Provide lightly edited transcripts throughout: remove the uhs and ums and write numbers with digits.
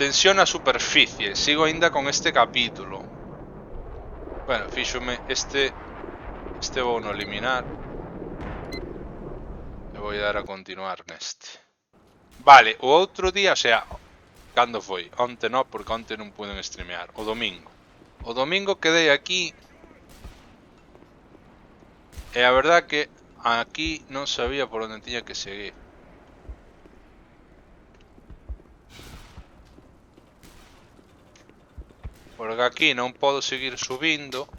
Tensión a superficie. Sigo ainda con este capítulo. Bueno, fíxome este vou no eliminar. E vou dar a continuar neste. Vale, o outro día, o sea, cando foi? Onte non, porque onte non puiden streamear. O domingo. O domingo quedei aquí. E a verdad que aquí non sabía por onde tiña que seguir. Porque aquí non podo seguir subindo.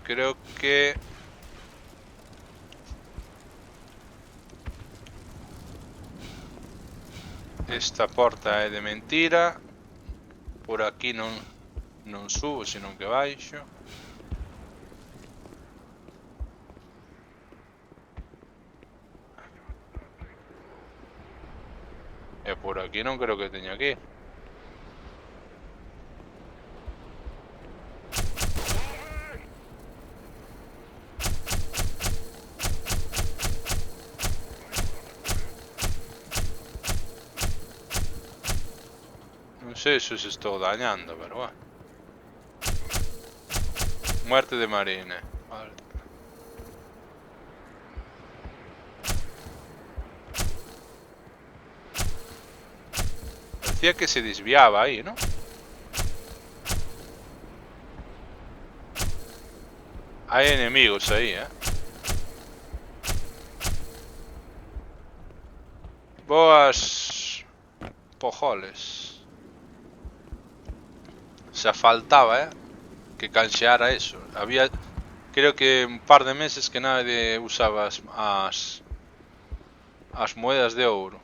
Creo que... esta porta é de mentira. Por aquí non subo, senón que baixo. E por aquí non creo que teña que ir. Non sei se os estou dañando, pero bueno. Muerte de Marine. Vale. Parecía que se desviaba aí, ¿no? Hay enemigos ahí, Boas pojoles. Se faltaba, que canxeara eso. Había, creo que un par de meses que nadie usaba as moedas de ouro.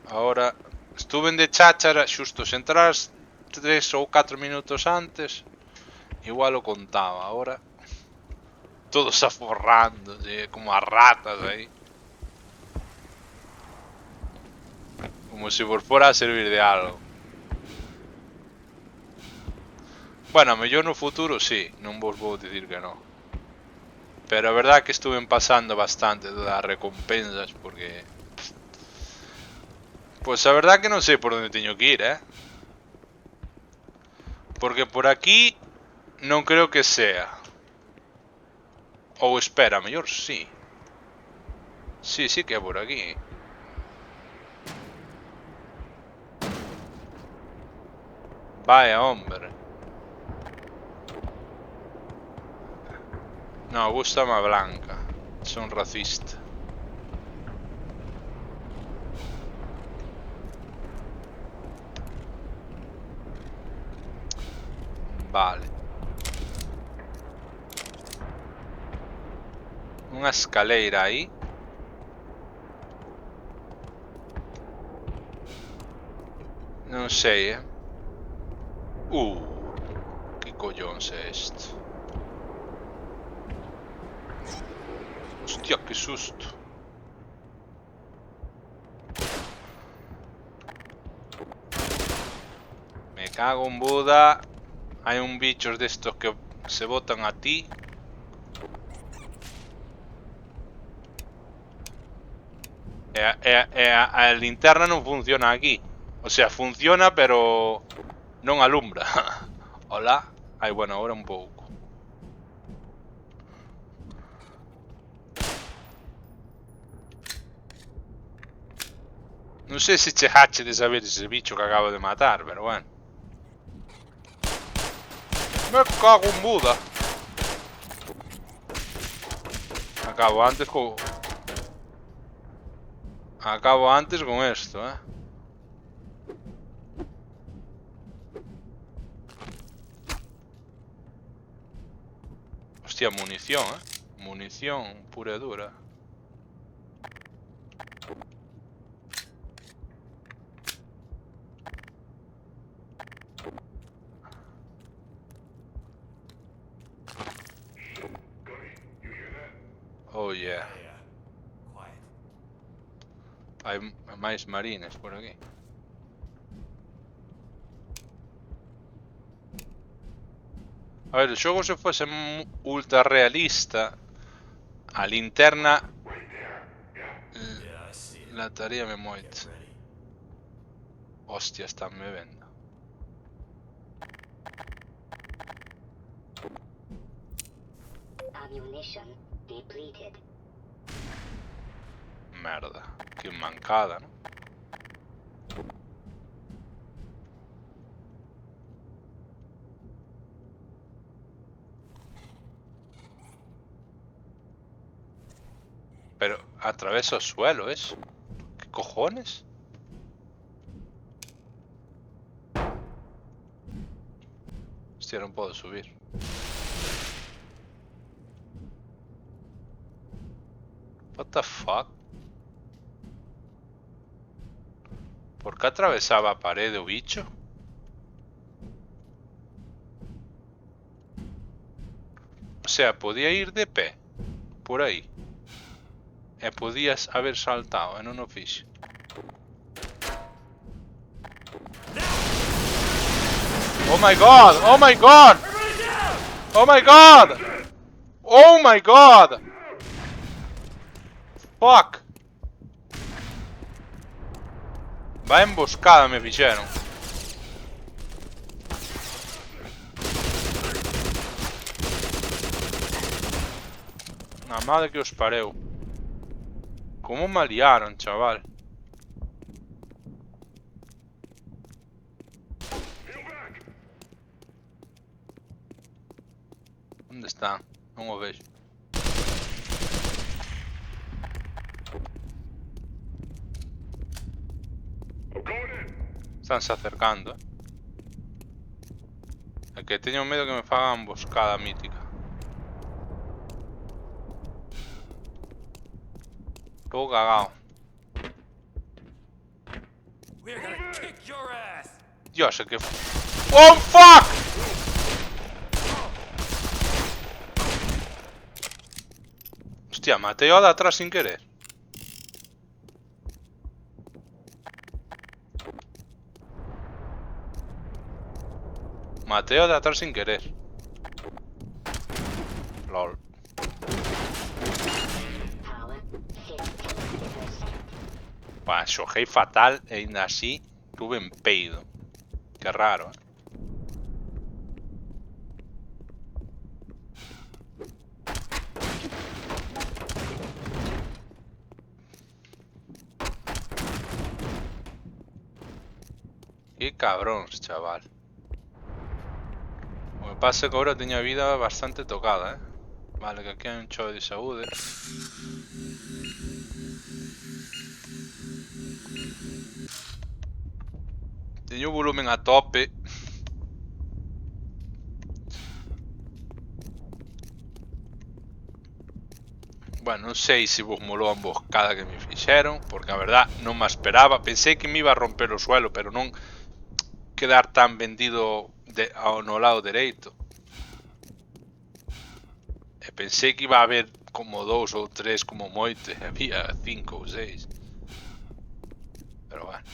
Ahora estuve de cháchara, xusto se entras 3 ou 4 minutos antes, igual o contaba. Ahora todos aforrándose como as ratas aí. Como se por fuera a servir de algo. Bueno, a mellor no futuro sí, non vos vou dicir que non. Pero a verdad que estuve pasando bastante das recompensas porque... Pues a verdad que non sei por onde teño que ir, Porque por aquí non creo que sea. Ou espera, a mellor sí. Sí, sí que é por aquí. Vaya, hombre. No, gústame a blanca. Son racista. Vale. Unha escaleira aí. Non sei, que collóns é isto? Hostia, que susto. Me cago en Buda. Hai un bichos destos que se botan a ti. A linterna non funciona aquí. O sea, funciona, pero non alumbra. Hola. Ai, bueno, agora un pouco. Non sei se chegache de saber ese bicho que acabo de matar, pero bueno. Me cago en Buda. Acabo antes con esto, Hostia, munición, Munición pura e dura. Oh yeah. Hai máis marines por aquí. A ver, el xogo se fuese ultra realista, a linterna lataríame moito. Hostia, están me vendo. Ammunition depleted. Merda, que mancada, ¿no? Pero atraveso el suelo, ¿es? ¿Qué cojones? Hostia, no puedo subir. What the fuck? ¿Por qué atravesaba pared o bicho? O sea, podía ir de pé por aí. E podías haber saltado en un oficio. Oh my god! Oh my god! Oh my god! Oh my god! Fuck! Va emboscada me fixeron. Na madre que os pareu. Como me liaron, chaval. Onde está? Non o vexo. Estánse acercando, É que teño medo que me fagan emboscada mítica. Tô cagao. Dios, é que... Oh, fuck! Hostia, matei ao de atrás sin querer. Matei ao de atrás sin querer. LOL. Pá, xoguei fatal e ainda así tuve en peido. Que raro, Que cabróns, chaval. O que pasa é que agora teño a vida bastante tocada, Vale, que aquí hai un chove de saúde. Teño o volumen a tope. Bueno, non sei se vos molou a emboscada que me fixeron, porque a verdad non me esperaba. Pensei que me iba a romper o suelo, pero non quedar tan vendido no lado dereito. E pensei que iba a haber como 2 ou 3 como moito, e había 5 ou 6. Pero bueno.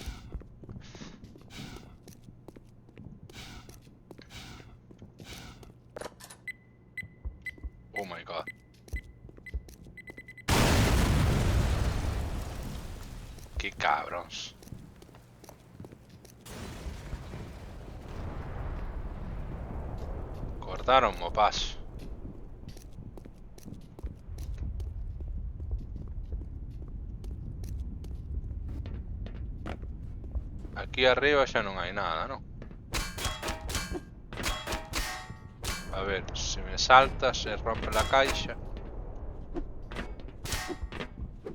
Oh my god. Que cabróns. Cortaron o paso. Aquí arriba xa non hai nada, non? A ver, se me salta, se rompe la caixa.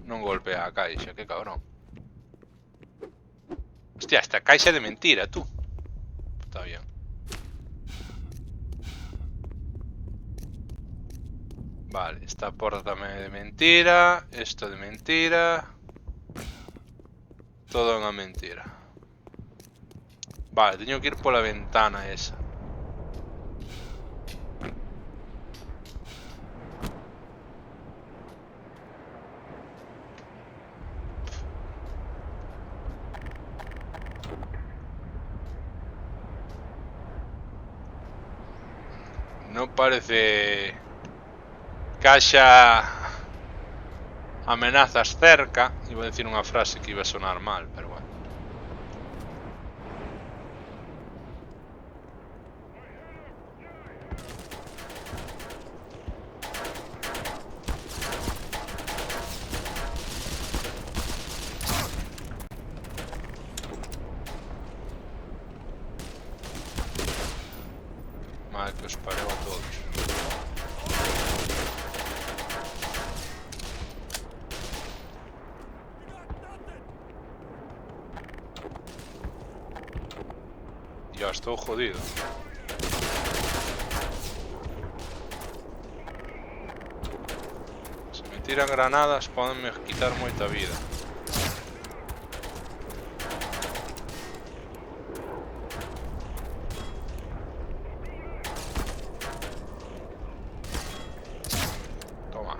Non golpea a caixa, que cabrón. Hostia, esta caixa de mentira, tú. Está bien. Vale, esta porta tamén é de mentira. Esto de mentira. Todo é unha mentira. Vale, teño que ir pola ventana esa. Non parece que haxa amenazas cerca. Iba a decir unha frase que iba a sonar mal, pero bueno. Madre que os pareu a todos. Ya estou jodido. Se me tiran granadas podenme quitar moita vida. Toma.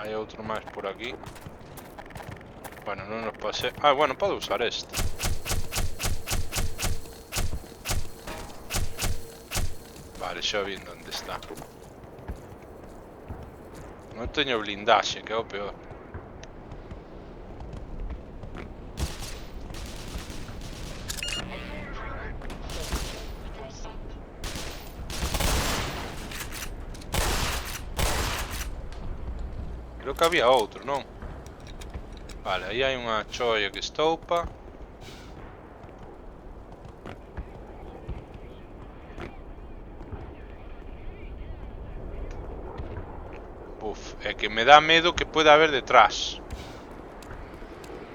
Hai outro máis por aquí. Bueno, non nos pasé. Ah, bueno, podo usar este. Vale, xa vi onde está. Non teño blindaxe, que é o peor. Creo que había outro, non? Vale, aí hai unha choia que estoupa. Uf, é que me dá medo que pueda haber detrás.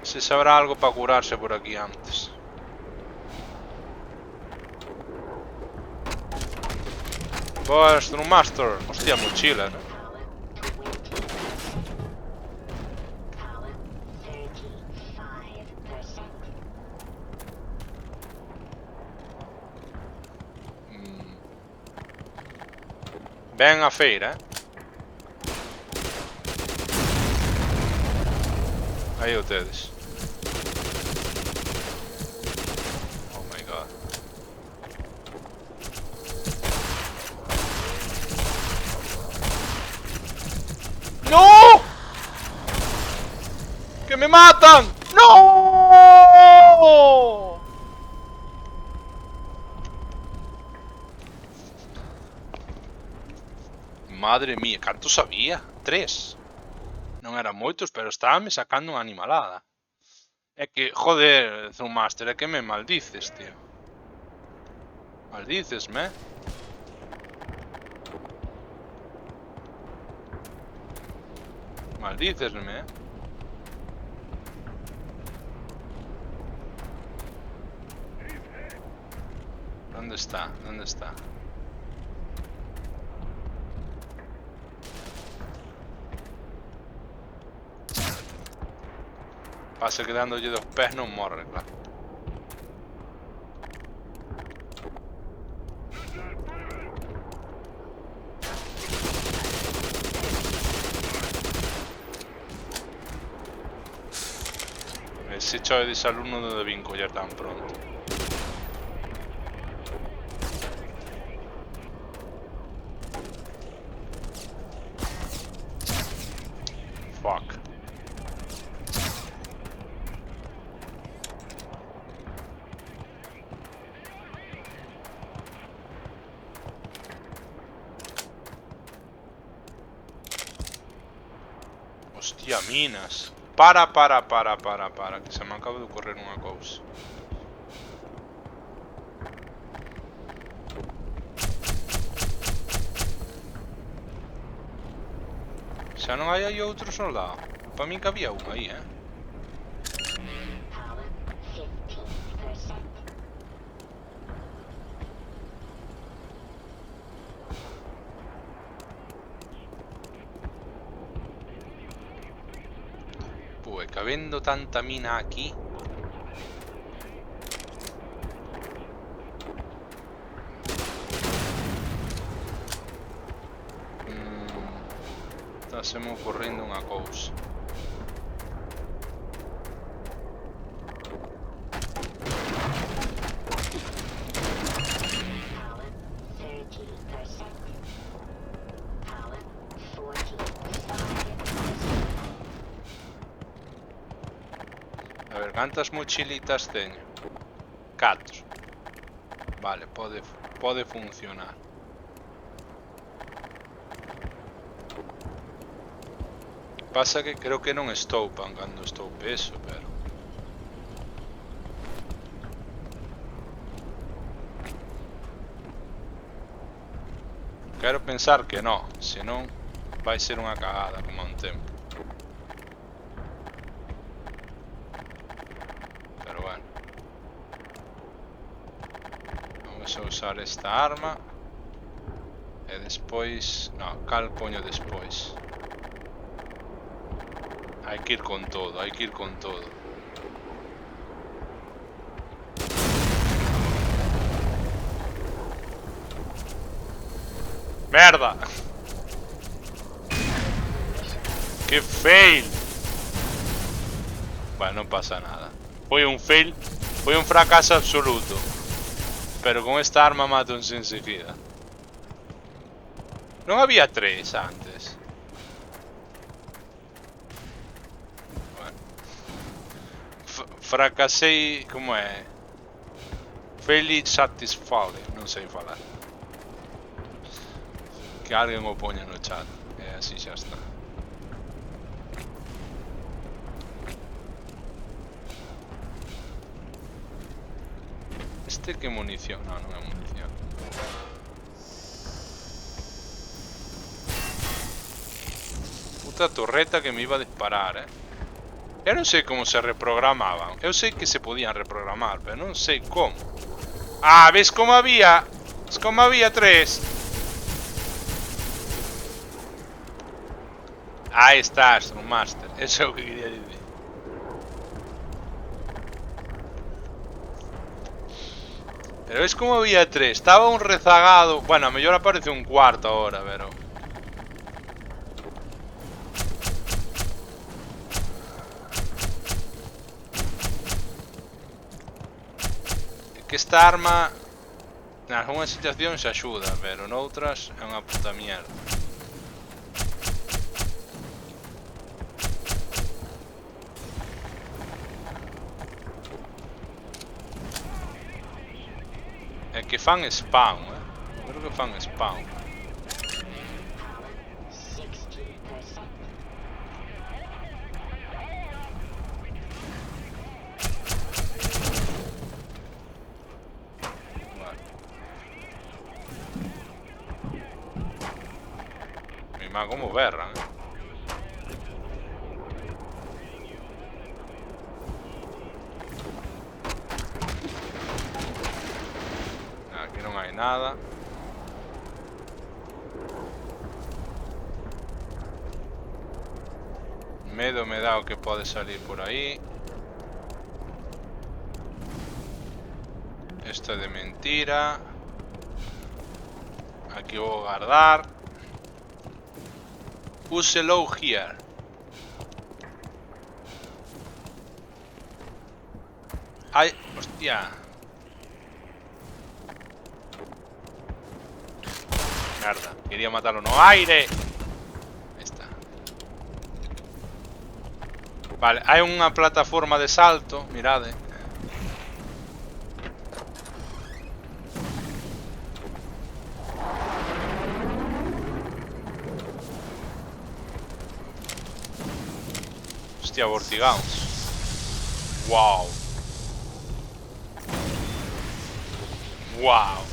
Se sabrá algo para curarse por aquí antes. Boa, Master. Hostia, mochila, ¿no? Power 35%. Ven a feira, Aí o tedes. Oh my god. ¡No! ¡Que me matan! ¡No! Madre mía, cantos había? 3. Non eran moitos, pero estábame sacando unha animalada. É que, joder, Master, é que me maldices, tío. Maldícesme. Maldícesme. ¿Dónde está? ¿Dónde está? Pasa que dándolle dos pés non morre, claro. Ese chove de alumno non debín coller tan pronto. Fuck. Hostia, minas. Para, que se me acaba de ocorrer unha cousa. Xa non hai aí outro soldado. Para min que había un aí, Power 15%. Pues que habendo tanta mina aquí. Está se me ocorrendo unha cousa. Cantas mochilitas teño? 4. Vale, pode funcionar. Pasa que creo que non estoupan cando estoupe eso, pero... Quero pensar que non, senón vai ser unha cagada como un tempo. Pero bueno. Vamos a usar esta arma. E despois... No, cal coño despois. Hai que ir con todo, hai que ir con todo. ¡Merda! ¡Qué fail! Bueno, non pasa nada. Foi un fail, foi un fracaso absoluto. Pero con esta arma matonse enseguida. Non había 3 antes. Bueno. Fracasei... Como é? Fairly satisfied, non sei falar. Que alguén o poña no chat. E así xa está. Este que munición? Non, non é munición. Puta torreta que me iba a disparar, Eu non sei como se reprogramaban. Eu sei que se podían reprogramar, pero non sei como. Ah, ves como había? Ves como había 3? Aí está, Stormmaster. Eso é o que quería dicir. Pero ves como había 3. Estaba un rezagado. Bueno, a mellor aparece un cuarto ahora, pero... É que esta arma... En algunhas situacións axuda, pero noutras é unha puta mierda. É que fan spawn, Creo que fan spawn. Power 60%. Vale. Mi má como berran, Aquí non hai nada. Medo me dá o que pode salir por aí. Esto é de mentira. Aquí vou guardar. Use low here. Ai, hostia. Merda, quería matarlo no aire. Ahí está. Vale, hai unha plataforma de salto, mirade. Hostia, vortigaos. Wow. Wow.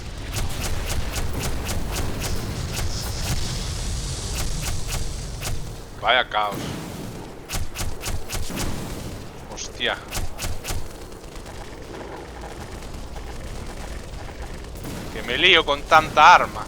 Vaya caos. Hostia. Que me lío con tanta arma.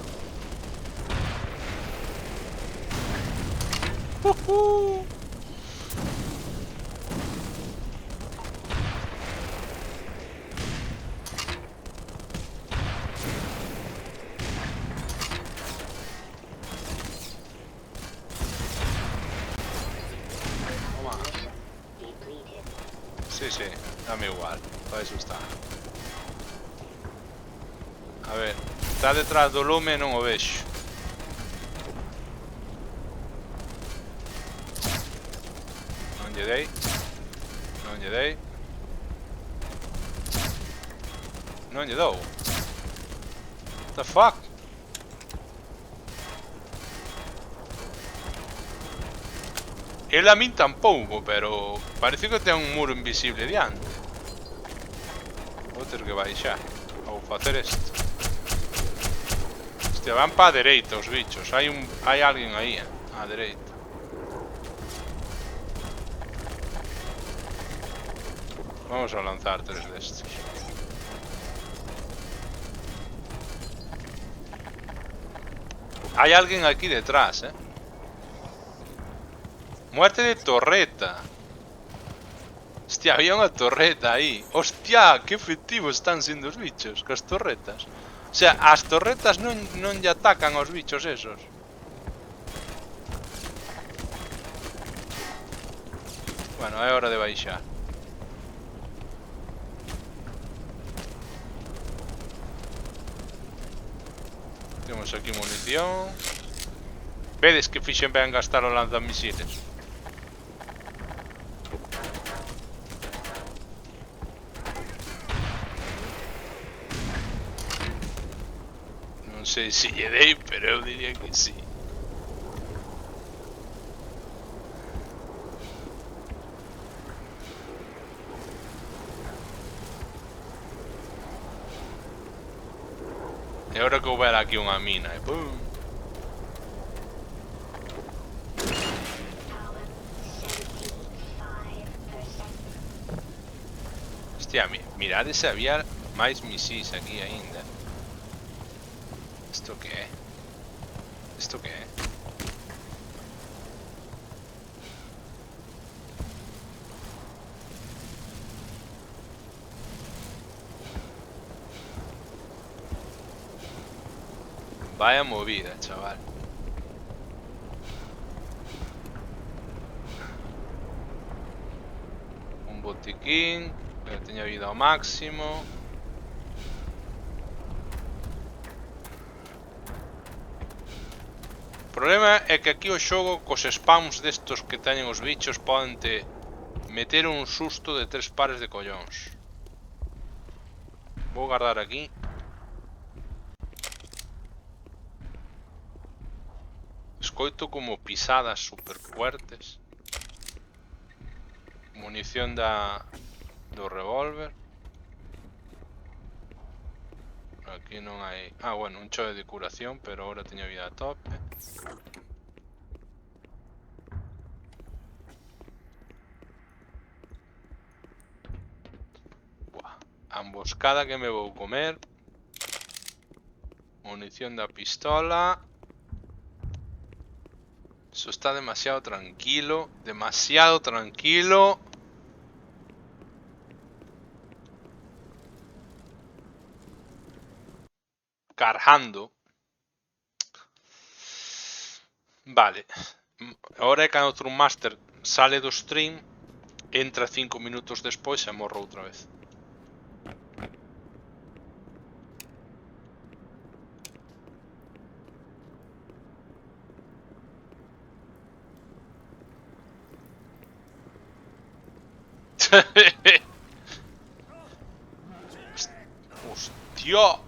Toma. Depleted. Sí, sí, dame igual. Para eso está. A ver, está detrás do lume e non o vexo. Non lle dei. Non lle dei. Non lle dou. What the fuck? El a min tampouco, pero parece que ten un muro invisible diante. Vou ter que baixar. Vou facer isto. Hostia, van pa dereita os bichos. Hai alguén aí, á dereita. Vamos a lanzar 3 destes. Hay alguien aquí detrás, Muerte de torreta. Hostia, había unha torreta aí. Hostia, que efectivos están sendo os bichos cas torretas. O sea, as torretas non lle atacan aos bichos esos. Bueno, é hora de baixar. Temos aquí munición. Vedes que fixen ben gastar o lanzamisiles. Non sei se lle dei, pero eu diría que sí. E agora que houbera aquí unha mina e pum. Hostia, mirade se había máis misís aquí aínda. Isto que é? Isto que é? Vaya movida, chaval. Un botiquín. Que teña vida ao máximo. O problema é que aquí o xogo cos spawns destos que teñen os bichos poden te meter un susto de 3 pares de collóns. Vou guardar aquí. Escoito como pisadas super fuertes. Munición do revólver. Aquí non hai... Ah, bueno, un chove de curación, pero agora teño vida a tope. Buah, a emboscada que me vou comer. Munición da pistola. Eso está demasiado tranquilo. Demasiado tranquilo. Cargando. Vale. Ahora é cando outro Master sale do stream, entra 5 minutos despois e morro outra vez. Hostia.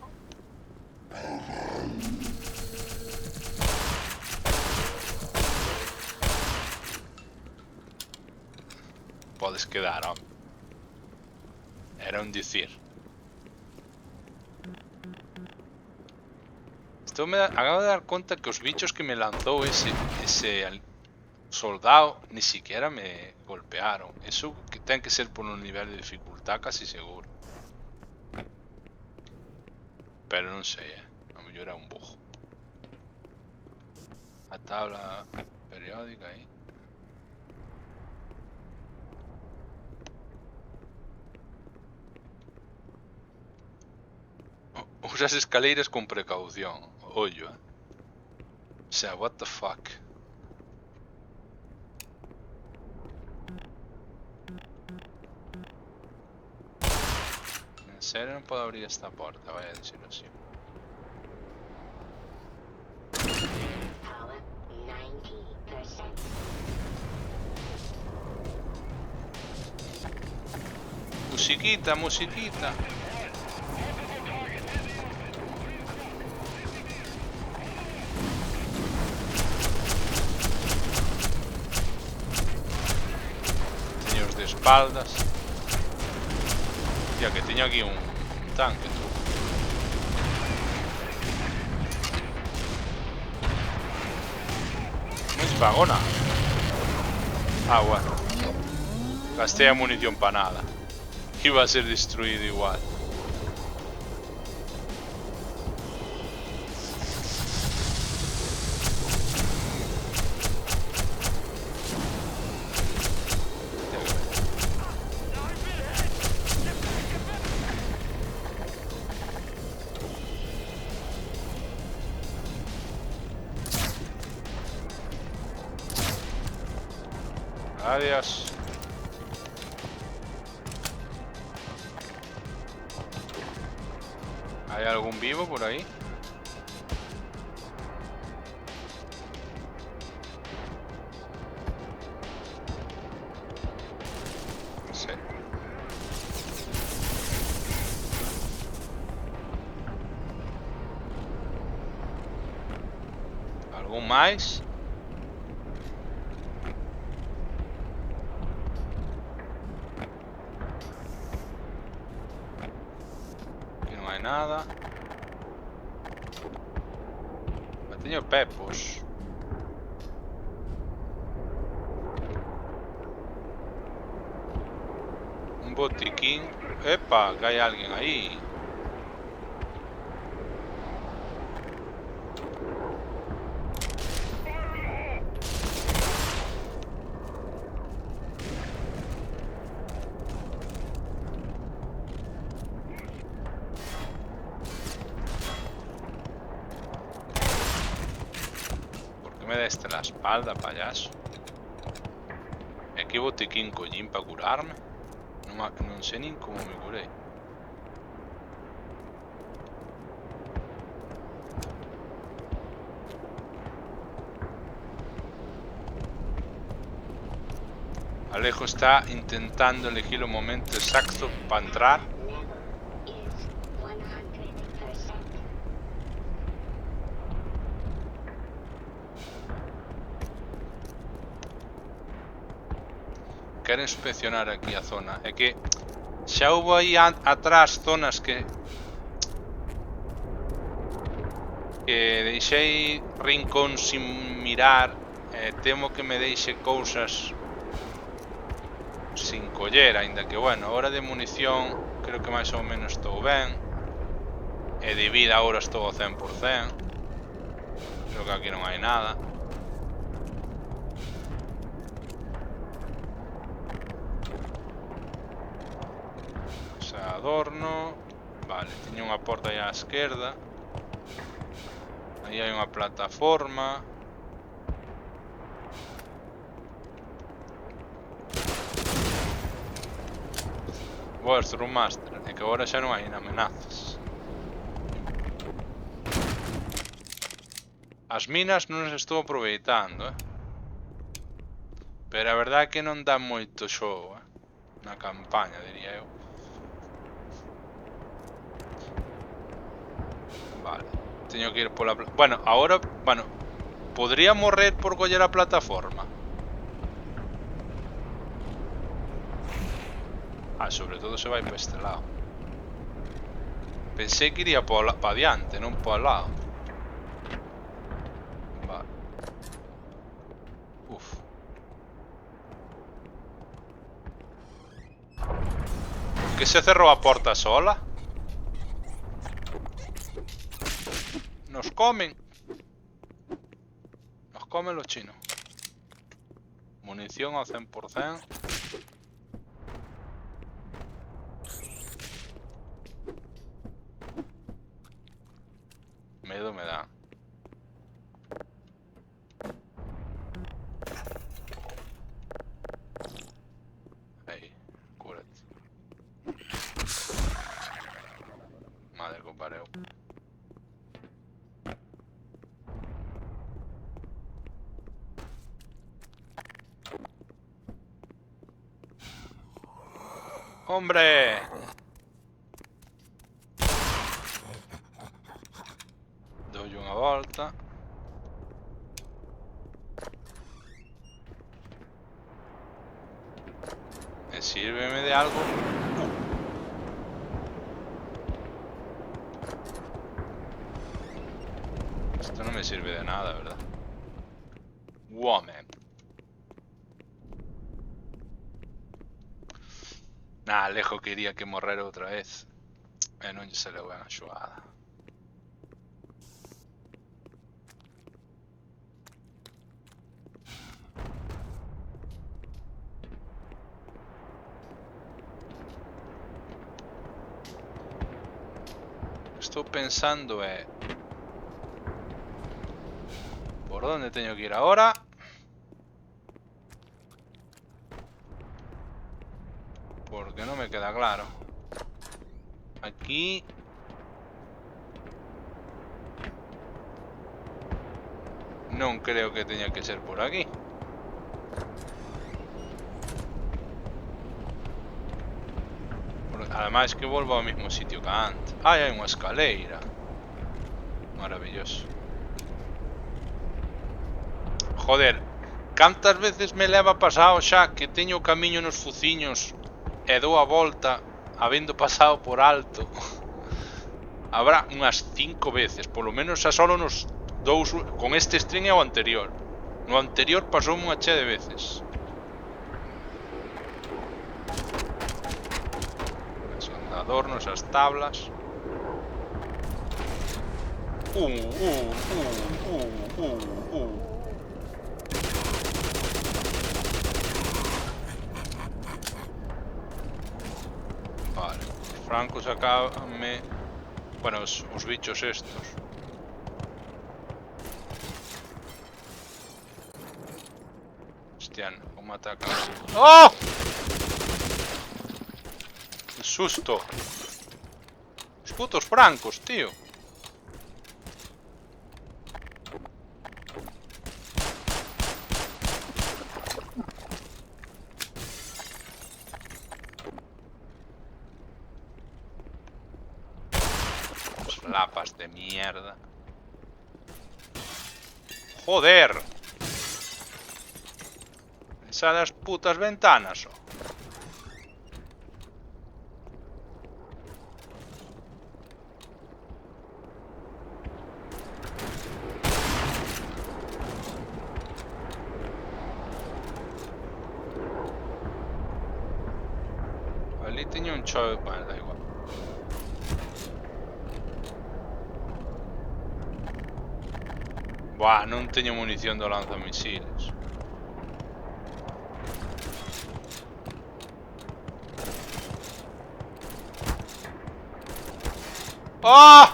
Podes quedar, home. Era un dicir. Acabo de dar conta que os bichos que me lanzou ese soldado ni siquiera me golpearon. Eso que ten que ser por un nivel de dificultad casi seguro. Pero non sei, a mellor era un bug. A tabla periódica aí. Usa as escaleiras con precaución. Ollo, O sea, what the fuck. En serio non podo abrir esta porta, vaya desilusión. Power 90%. Musiquita, musiquita. espaldas. Hostia, que teño aquí un tanque, tú. Non dispago nada. Ah, bueno. Gasté a munición para nada. Iba a ser destruido igual. Adiós. ¿Hay algún vivo por ahí? Sí. ¿Algún más? Aquí no hay nada. Teño pepos. Un botiquín. ¡Epa! Que hay alguien ahí. ¿Por qué me deste la espalda, payaso? E aquí botiquín collín para curarme. Non sei nin como me curei. Alejo está intentando elegir o momento exacto para entrar. Level is 100%. Quero inspeccionar aquí a zona. É que xa houve aí atrás zonas que deixei rincón sin mirar. Temo que me deixe cousas sin coller, aínda que bueno, ahora de munición creo que máis ou menos estou ben. E de vida agora estou ao 100%. Creo que aquí non hai nada. Adorno. Vale, teño unha porta aí á esquerda. Aí hai unha plataforma. Boa, Master. É que agora xa non hai amenazas. As minas non as estou aproveitando, pero a verdade é que non dá moito xogo, na campaña, diría eu. Vale, teño que ir pola... Bueno, ahora... Bueno, podría morrer por coller a plataforma. Ah, sobre todo se vai para este lado. Pensei que iría para adiante, non para o lado. Vale. Uf. Que se cerrou a porta sola? Nos comen. Nos comen los chinos. Munición al 100%. Miedo me da. Ahí, cúrate. Madre compareu. ¡Hombre! Doy unha volta. E Sírveme de algo. Esto no me sirve de nada, ¿verdad? Woman. Nah, Alejo quería que morrera outra vez. E non lle saleu ben a xogada. Estou pensando por onde teño que ir agora. Porque non me queda claro. Aquí. Non creo que teña que ser por aquí. Ademais que volvo ao mesmo sitio que antes. Ai, hai unha escaleira. Maravilloso. Joder, cantas veces me leva pasado xa que teño o camiño nos fuciños e dou a volta habendo pasado por alto. Habrá unhas 5 veces, polo menos xa solo nos dous. Con este stream e o anterior. No anterior pasoume unha chea de veces. Son adornos, as tablas. Vale, os francos acábanme. Bueno, os bichos estos. Hostia, como atacan. ¡Oh! ¡Qué susto! Os putos francos, tío. Lapas de mierda. Joder. Esa das putas ventanas, oh. Ali teño un chove. Bueno, da igual. Buah, non teño munición do lanzamisiles. ¡Oh!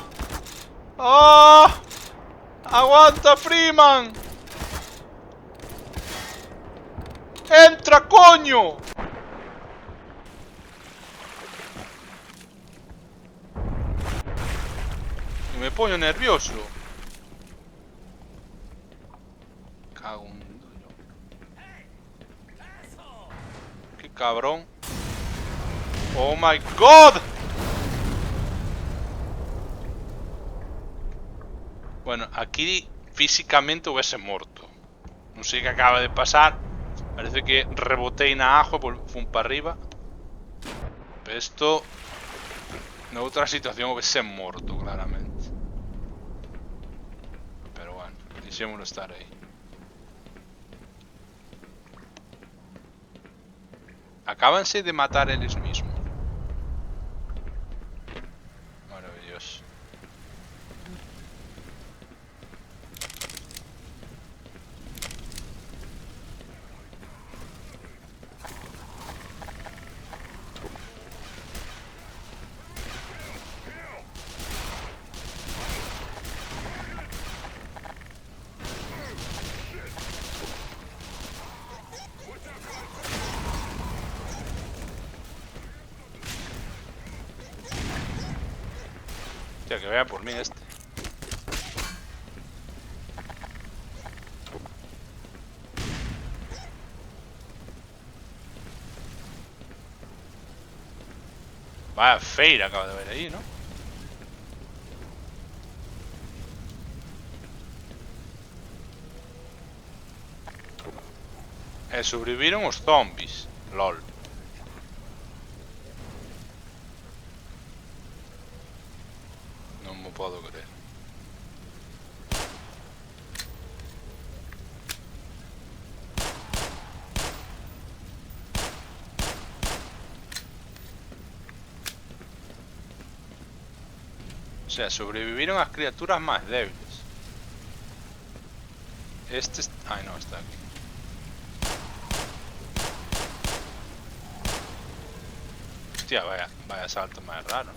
¡Oh! ¡Aguanta, Freeman! ¡Entra, coño! Y me pongo nervioso. Cago en Dios. ¡Qué cabrón! ¡Oh my god! Bueno, aquí físicamente hubiese muerto. Non sei que acaba de pasar. Parece que rebotei na agua e fun para arriba. Pero esto na outra situación hubiese muerto, claramente. Pero bueno, deixémolo estar aí. Acábanse de matar eles mismos. Maravilloso. Hostia, que vaya por mí este. Vaya feira acaba de ver ahí, ¿no? Sobreviviron os zombies. LOL. me podo creer. O sea, sobreviviron as criaturas máis débiles. Ai, non, está aquí. Hostia, vaya salto máis raro.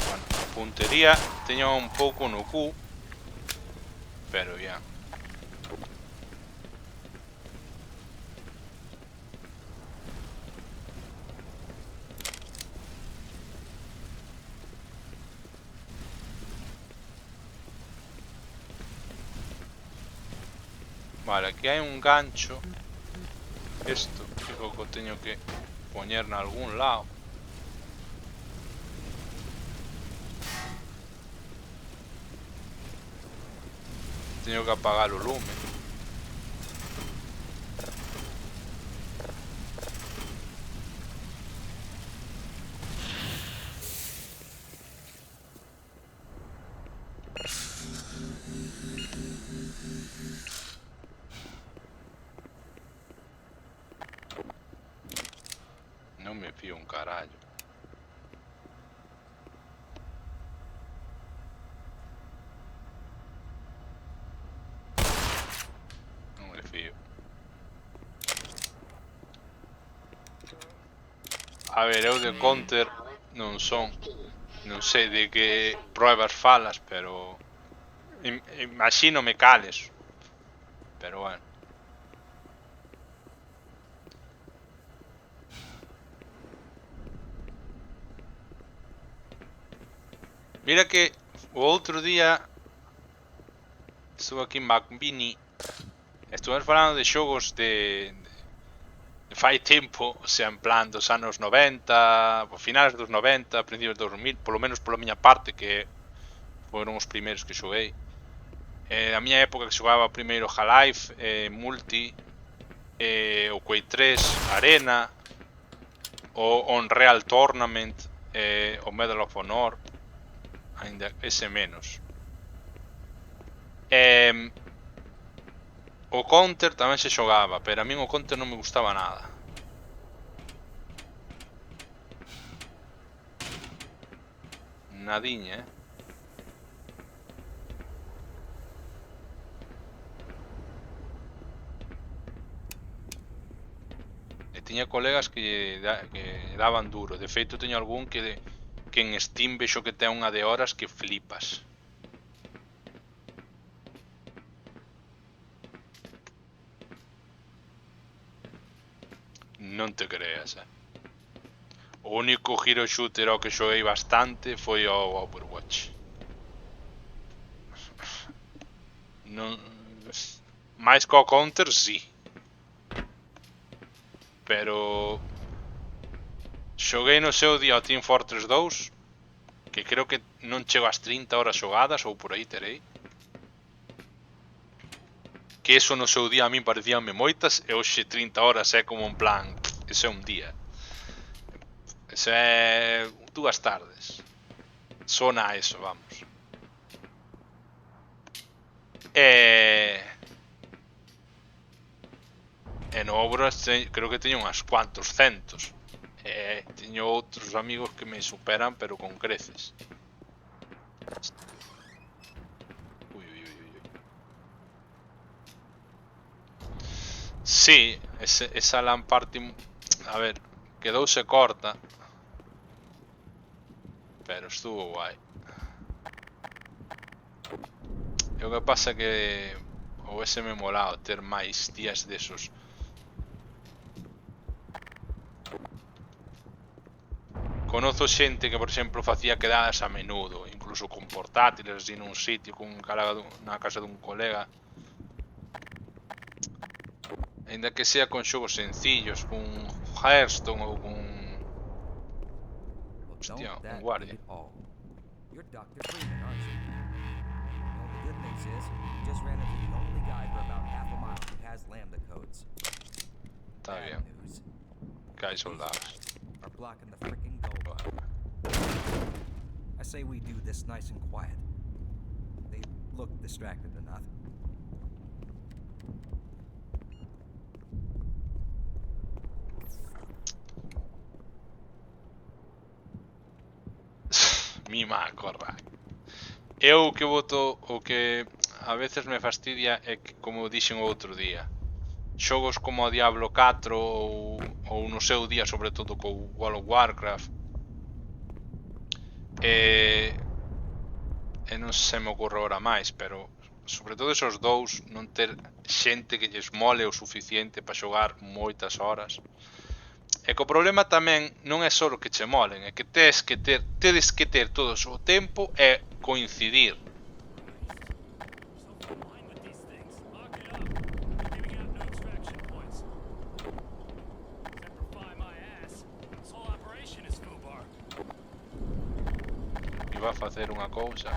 Bueno, a puntería teño un pouco no cu, pero bien. Vale, aquí hai un gancho. Isto, digo que o teño que poñer en algún lado. Teño que apagar o lume. Non me fío un carallo. Non me fío. A ver, eu de counter non son. Non sei de que pruebas falas, pero imagino me cales. Pero bueno. Mira que o outro día estuve aquí en MacBini. Estuve falando de xogos de fai tempo, o sea, en plan dos anos 90, finales dos 90, principios dos 2000, polo menos pola miña parte, que foron os primeiros que xoguei. A miña época que xogaba primeiro Half-Life, Multi, o Quake 3, Arena, o Unreal Tournament, o Medal of Honor, ainda ese menos. O Counter tamén se xogaba, pero a min o Counter non me gustaba nada. Nadiña, E tiña colegas que daban duro. De feito, teño algún que en Steam vexo que ten unha de horas que flipas. Non te creas, O único hero shooter ao que xoguei bastante foi o Overwatch. Non... máis que o Counter, sí. Pero... xoguei no seu día o Team Fortress 2, que creo que non chego ás 30 horas xogadas, ou por aí terei. Que eso no seu día a min parecíanme moitas, e hoxe 30 horas é como en plan... ese é un día. Ese é 2 tardes. Sona a eso, vamos. E no Overwatch creo que teño unhas cuantos centos. Teño outros amigos que me superan, pero con creces. Sí, esa LAN party, a ver, quedouse corta, pero estuvo guai. E o que pasa que houveseme molado ter máis días desos. Conozo xente que, por exemplo, facía quedadas a menudo, incluso con portátiles, así nun sitio, na casa dun colega. Ainda que sea con xogos sencillos, con Hearthstone ou con... hostia, un guardia. news is, we just ran into the only guy for about half a mile who has lambda codes. Está Bad bien. news. Que hay soldados. Are blocking the freaking gold line. I say we do this nice and quiet. They look distracted enough. Mima, corra. Eu que voto o que a veces me fastidia é que, como dixen o outro día, xogos como o Diablo 4 ou no seu día, sobre todo co World of Warcraft, e non se me ocorre ora máis, pero sobre todo esos dous, non ter xente que lles mole o suficiente para xogar moitas horas. E que o problema tamén non é só que che molen, é que tedes que ter todo o seu tempo e coincidir. Iba a facer unha cousa.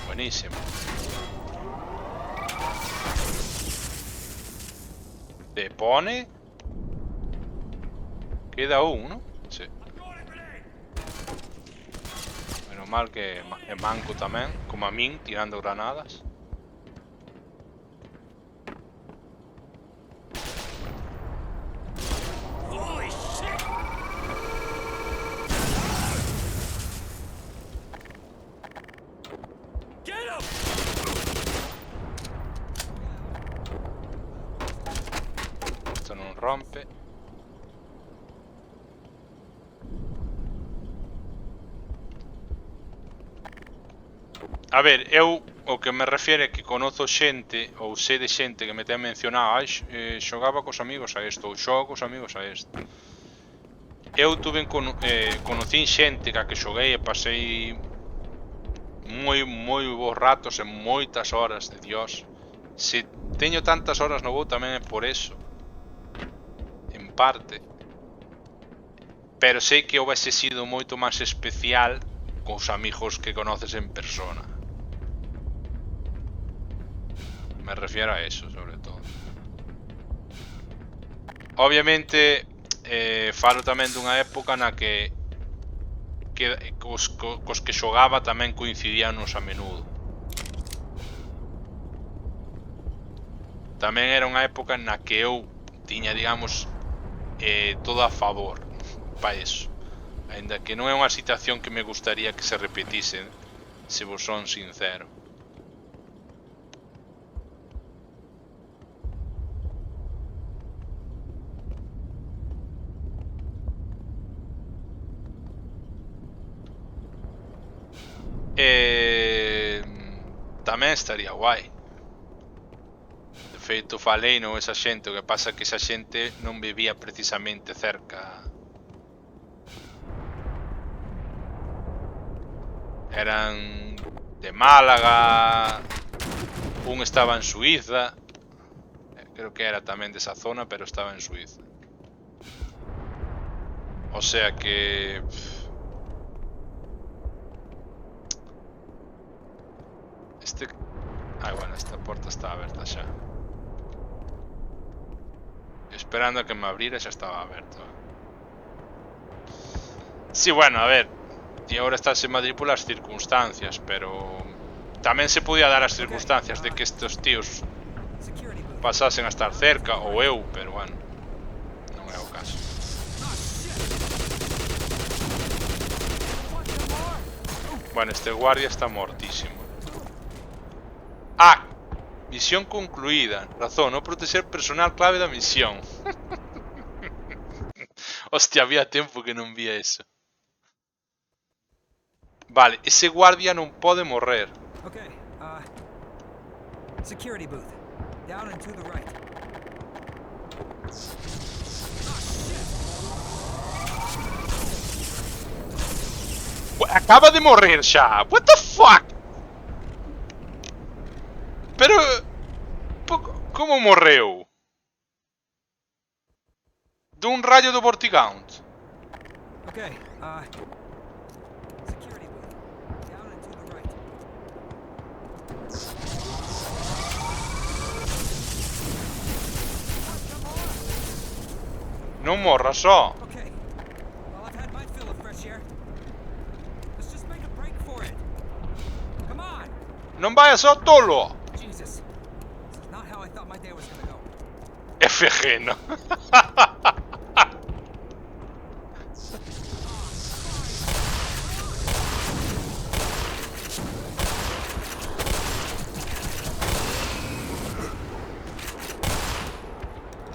Buenísimo. Te pone. Queda un, ¿no? Sí. Menos mal que é manco tamén, como a min, tirando granadas. Esto non rompe. A ver, eu o que me refiere é que conozo xente, ou sei de xente que me ten mencionado, xogaba cos amigos a isto, ou xogo cos amigos a isto. Eu conocín xente que a que xoguei e pasei moi bons ratos e moitas horas de Dios. Se teño tantas horas no WoW tamén é por eso, en parte. Pero sei que houvese sido moito máis especial cos amigos que conoces en persona. Me refiero a eso, sobre todo. Obviamente, falo tamén dunha época na que cos que xogaba tamén coincidíanos a menudo. Tamén era unha época na que eu tiña, digamos, todo a favor para eso. Ainda que non é unha situación que me gustaría que se repetise, se vos son sincero. Tamén estaría guai. De feito, falei non esa xente, o que pasa é que esa xente non vivía precisamente cerca. Eran de Málaga, un estaba en Suiza, creo que era tamén desa zona, pero estaba en Suiza. O sea que... bueno, esta porta está aberta xa. Esperando a que me abrira, xa estaba aberto. Sí, bueno, a ver. E agora estás en Madrid polas circunstancias, pero... tamén se podía dar as circunstancias de que estes tíos pasasen a estar cerca, ou eu, pero bueno, non é o caso. Bueno, este guardia está mortísimo. Ah, misión concluída. Razón, no proteger personal clave da misión. Hostia, había tempo que non vía eso. Vale, ese guardia non pode morrer. Okay, security booth. Down and to the right. Acaba de morrer xa. What the fuck? Pero... Como morreu? Dun rayo do Vortigaunt. Okay, security booth. Down and to the right. Non morra só. Okay. Well, I've had my fill of fresh air. Let's just make a break for it. Come on! Non vai só tolo. Jesus. This is not how I thought my day was gonna go. É ferreno.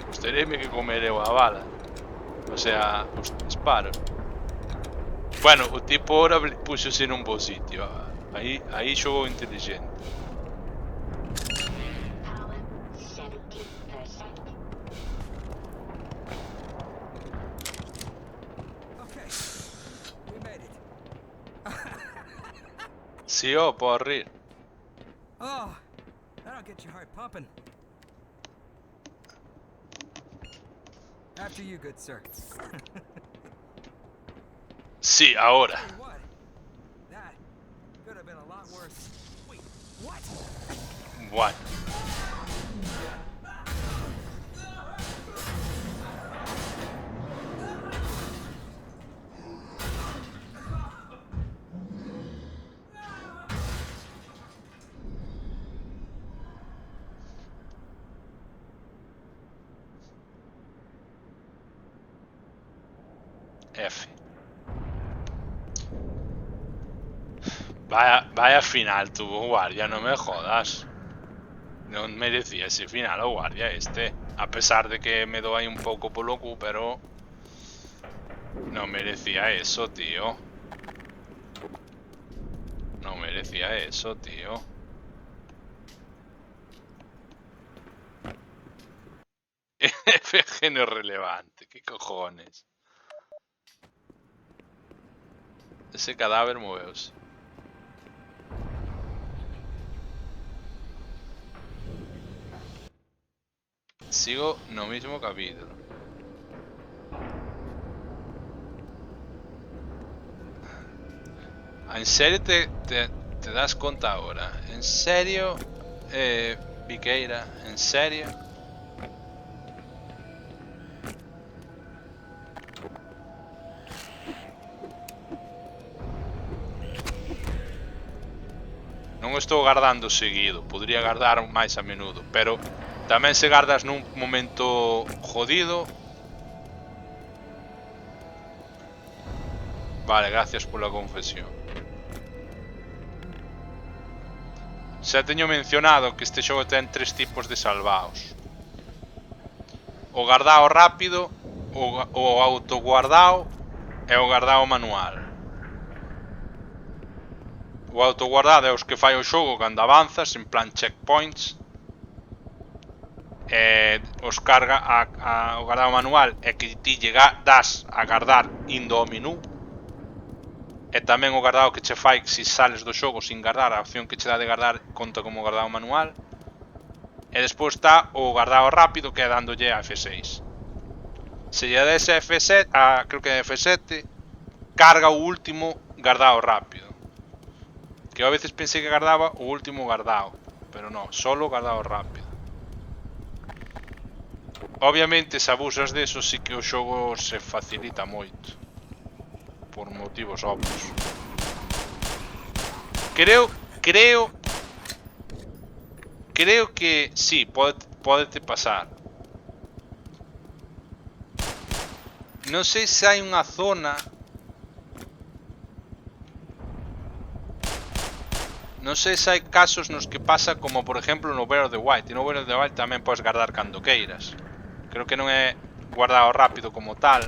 Gustaríame que comereu a bala. O sea, os disparos. Bueno, o tipo ahora puxose nun bo sitio. Aí xogou inteligente. Power 70%. Okay. We made it. Si, ó, pode rir. Oh, that'll get your heart pumping. After you, good sir. Si, ahora. Hey, what? That could have been a lot worse. Wait, what? Bueno. F. Vaya final tuvo guardia, no me jodas. No merecía ese final o guardia este. A pesar de que me doy un poco por loco, pero... No merecía eso, tío. No merecía eso, tío. FG no es relevante, ¿qué cojones? Ese cadáver moveos. Sigo no mismo capítulo. ¿En serio te das cuenta ahora? ¿En serio, Viqueira? ¿En serio? Non estou guardando seguido, podría guardar máis a menudo, pero tamén se gardas nun momento jodido. Vale, gracias pola confesión. Xa teño mencionado que este xogo ten tres tipos de salvaos: o guardao rápido, o autoguardao e o guardao manual. O autoguardado é os que fai o xogo cando avanzas, en plan checkpoints. E os carga o guardado manual é que ti das a guardar indo ao menú. E tamén o guardado que che fai se sales do xogo sin guardar, a opción que che dá de guardar conta como guardado manual. E despois está o guardado rápido, que é dándolle a F6. Se lle des a F7, creo que é F7, carga o último guardado rápido. Que eu a veces pensei que guardaba o último guardado, pero non, solo guardado rápido. Obviamente, se abusas deso, sí que o xogo se facilita moito, por motivos obvios. Creo que sí, pódete pasar. Non sei se hai unha zona. Non sei se hai casos nos que pasa como por exemplo no Breath of the Wild. E no Breath of the Wild tamén podes guardar cando queiras. Creo que non é guardado rápido como tal.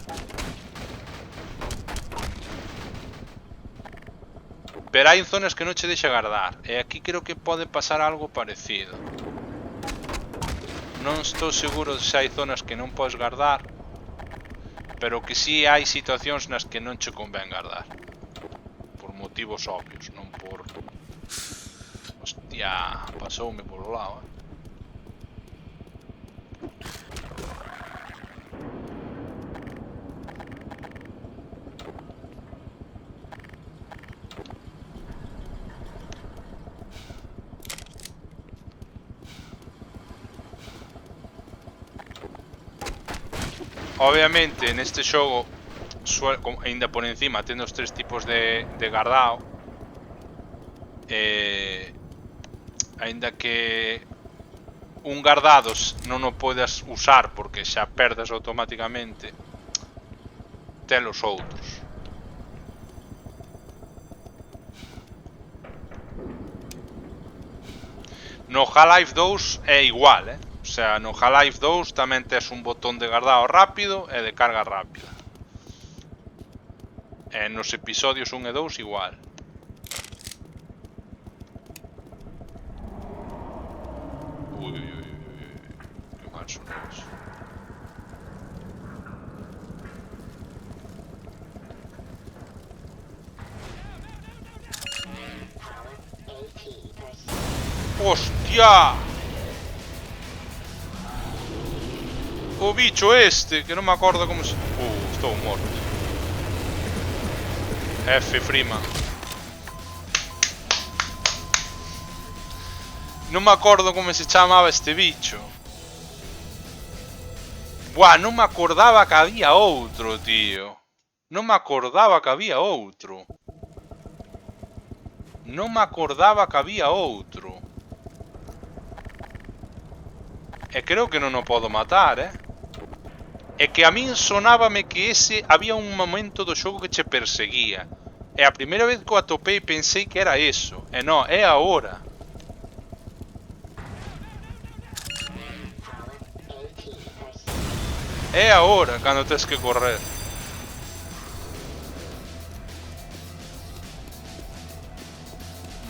Pero hai zonas que non che deixa guardar. E aquí creo que pode pasar algo parecido. Non estou seguro se hai zonas que non podes guardar, pero que si hai situacións nas que non che convén guardar. Por motivos obvios, non por... Hostia, pasoume polo lado, Obviamente, neste xogo, ainda por encima, tendo os 3 tipos de gardao, ainda que un gardados non o podes usar porque xa perdes automáticamente, ten os outros. No Half-Life 2 é igual, O sea, no Half-Life 2 tamén tes un botón de gardado rápido e de carga rápida. E nos episodios 1 e 2 igual. Ui, que mal son esos. ¡Hostia! O bicho este, que non me acordo como se... estou morto. F, Freeman. Non me acordo como se chamaba este bicho. Buah, non me acordaba que había outro, tío. Non me acordaba que había outro. Non me acordaba que había outro. E creo que non o podo matar, É que a min sonábame que ese había un momento do xogo que che perseguía. E a primeira vez que o atopei pensei que era eso. E non, é agora. É agora cando tens que correr.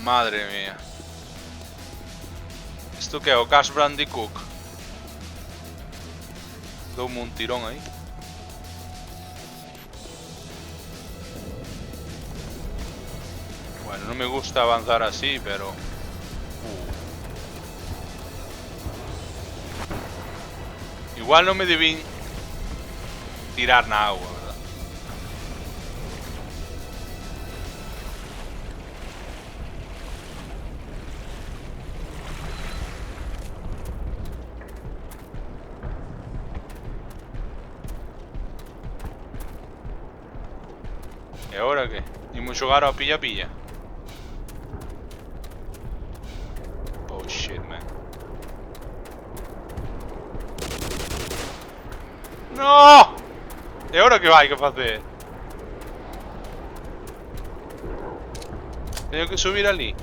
Madre mía. Isto que é o Crash Bandicoot? Doume un tirón aí. Bueno, non me gusta avanzar así, pero... Igual non me debín tirar na agua, verdad? E agora que? Imos xogar ao pilla-pilla? Oh shit, man. No! E agora que vai que facer? Teño que subir ali.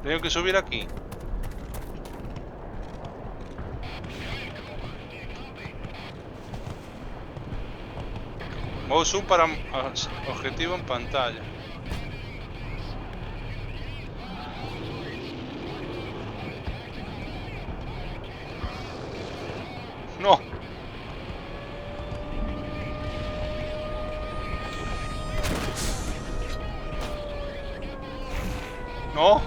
Teño que subir aquí. Mouse zoom para objetivo en pantalla. No. No.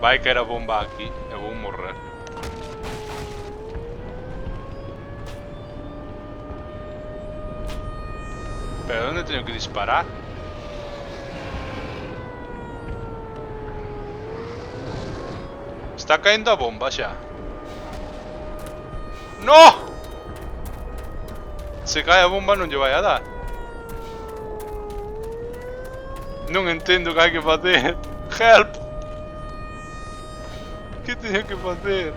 Vai que era bomba aquí e vou morrer. Pero onde teño que disparar? Está caendo a bomba xa. No! Se cae a bomba non lle vai a dar. Non entendo que hai que facer. Help! Que teño que facer?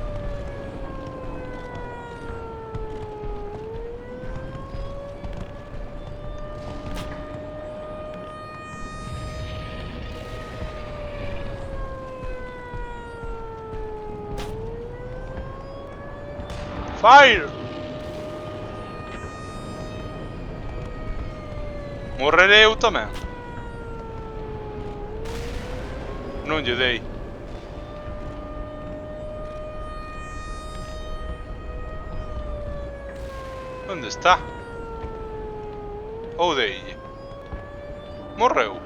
Fire! Morrerei eu tamén. Non lle dei. Onde está? Ou deille? Morreu.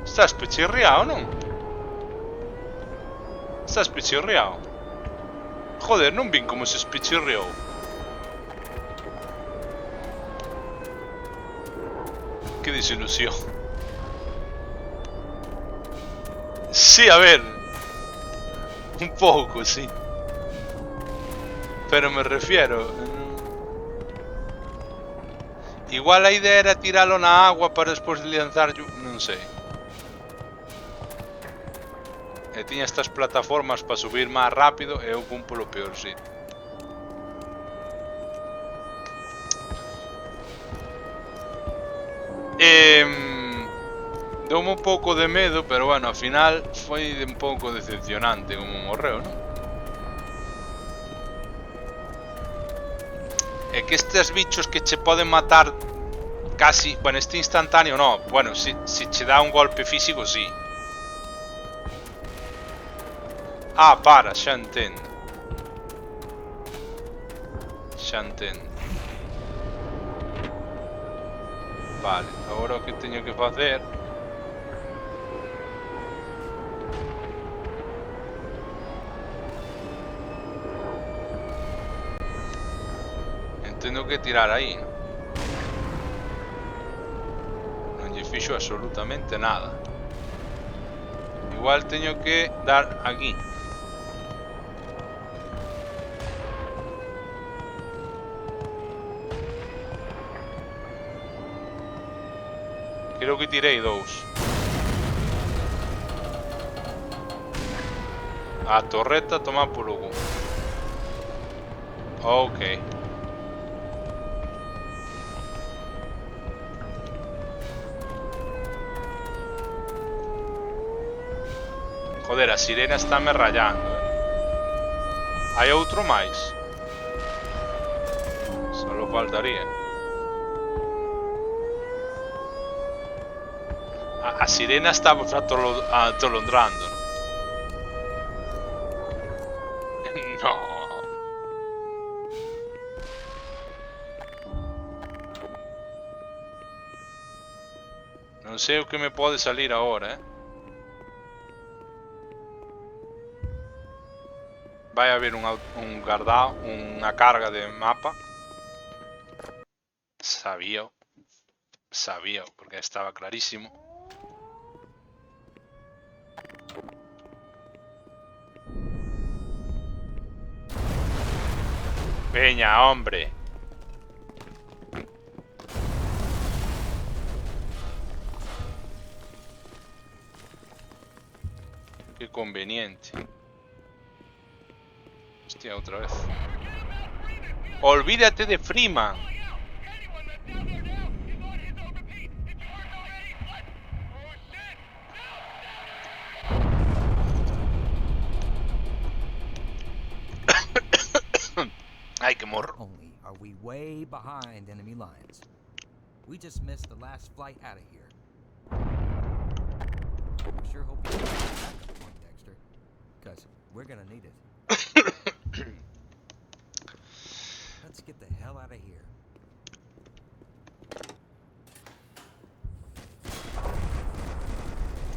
Estás pechirriao, non? Estás pechirriao. Joder, non vin como se espechirriou. Que desilusión. Sí, a ver. Un pouco, sí. Pero me refiero... Igual a idea era tiralo na agua para despois de lanzar... Non sei. E tiña estas plataformas para subir máis rápido e eu fun polo peor sitio. Deume un pouco de medo, pero bueno, ao final foi un pouco decepcionante como morreu, non? É que estes bichos que che poden matar casi... Bueno, este instantáneo no. Bueno, si che dá un golpe físico, sí. Ah, para, xa entendo. Xa entendo. Vale, agora o que teño que facer... Entendo que tirar aí, non? Non lle fixo absolutamente nada. Igual teño que dar aquí. Creo que tirei dous. A torreta toma polo cu. Ok. Joder, a sirena está me rayando, Hai outro máis. Solo faltaría. A sirena está atolondrando, ¿no? No. Non sei o que me pode salir agora, Vai haber un guardado, unha carga de mapa. Sabía, porque estaba clarísimo. Veña, hombre. Qué conveniente. Hostia, otra vez. Olvídate de Freeman. Ay, qué morro. Only are we way behind enemy lines. We just missed the last flight out of here. I sure hope you have a backup point, Dexter, because we're gonna need it. Let's get the hell out of here.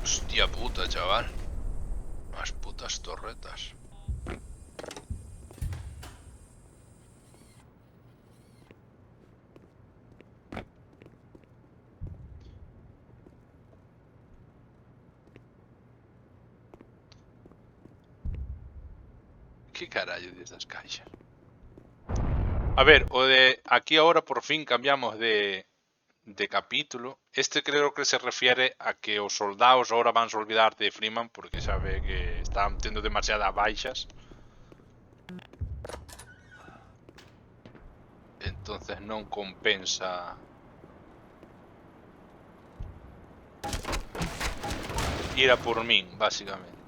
Hostia puta, chaval. Más putas torretas. ¿Qué carallo de esas caixas? A ver, o de aquí ahora por fin cambiamos de capítulo. Este creo que se refiere a que os soldados ahora van a olvidar de Freeman porque sabe que están teniendo demasiadas baixas. Entonces non compensa ir a por min, básicamente.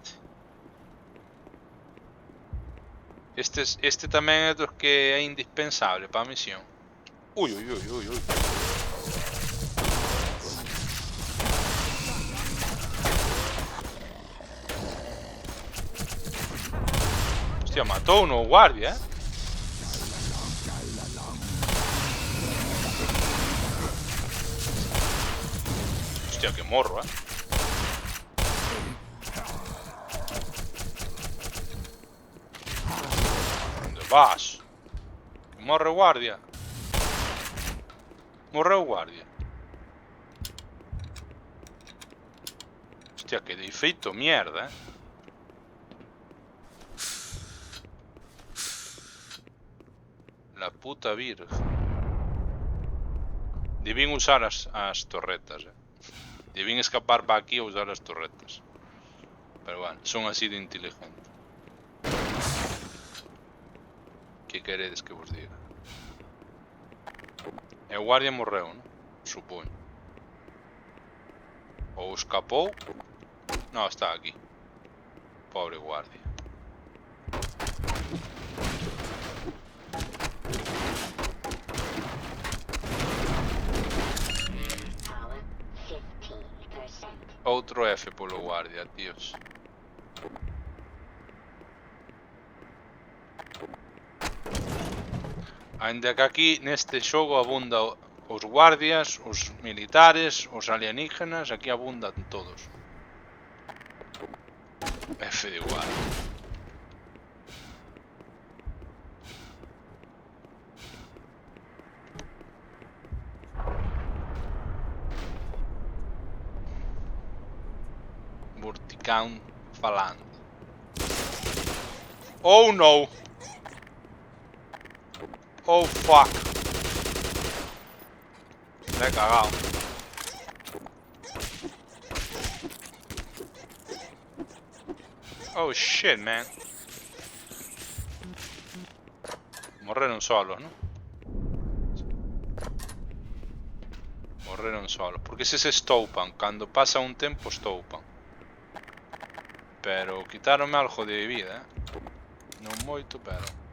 Este tamén é dos que é indispensable para a misión. Ui, ui, ui, ui, ui. Hostia, mató uno guardia, ¿eh? Hostia, qué morro, ¿eh? ¿Dónde vas? Morre guardia. Morre guardia. Hostia, que defeito mierda, ¿eh? La puta virgen. Debín usar as torretas, eh. Debín escapar para aquí a usar as torretas. Pero bueno, son así de inteligentes. Que queredes que vos diga? E o guardia morreu, non? Supoño. Ou escapou? No, está aquí. Pobre guardia. Power 15%. Outro F polo guardia, tíos. Ainda que aquí neste xogo abunda os guardias, os militares, os alienígenas, aquí abundan todos. F de guardia. Vorticán falando. Oh no! Oh fuck. Me he cagado. Oh shit, man. Morreron solos, ¿no? Morreron solos. Porque se estoupan. Cando pasa un tempo estoupan. Pero quitaronme algo de vida, eh? Non moito, pero...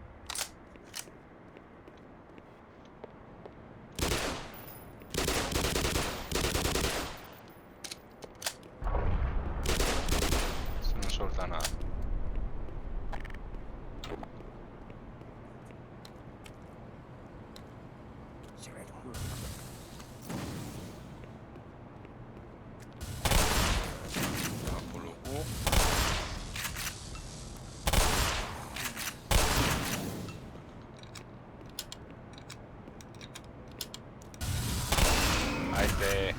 non solta nada. Va polo cu. Aí te...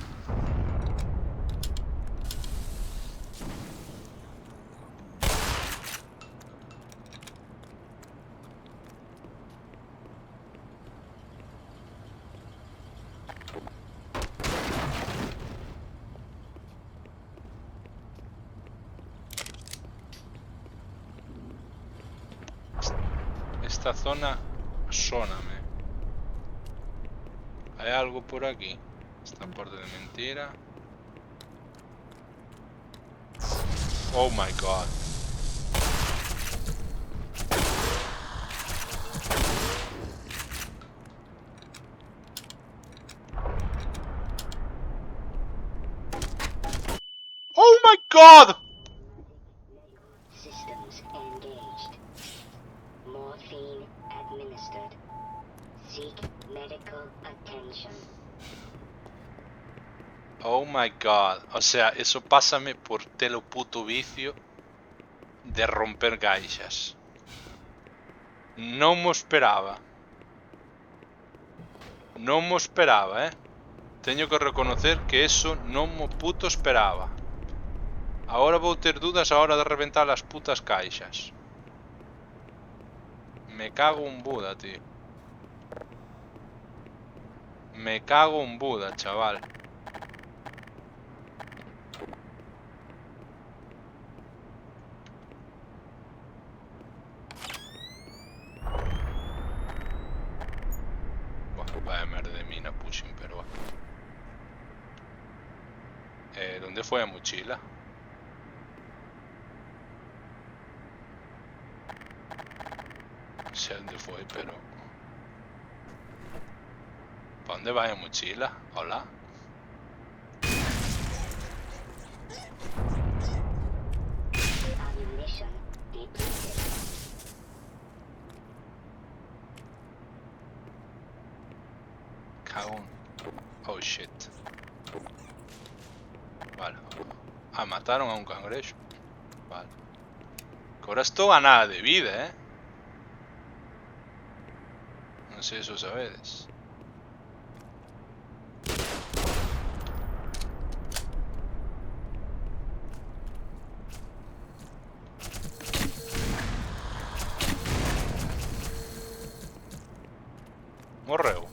Esta zona sóname. ¿Hay algo por aquí? Esta puerta de mentira. Oh my god. Oh my god! Systems engaged. Morphine administered. Seek medical attention. Oh my god. O sea, eso pásame por telo puto vicio de romper gaixas. Non mo esperaba. Non mo esperaba, eh. Teño que reconocer que eso non mo puto esperaba. Ahora vou ter dudas a hora de reventar as putas caixas. Me cago en Buda, tío. Me cago en Buda, chaval. Buah, vaya merda de mina pushing, pero va. ¿Dónde fue a mochila? No sé dónde fue, pero... ¿Para dónde va a mochila? Hola. Ammunition depleted. cago en... Oh shit. Vale. Ah, mataron a un cangrejo. Vale. Que ahora esto a nada de vida, ¿eh? No sé si eso sabedes. Morreu.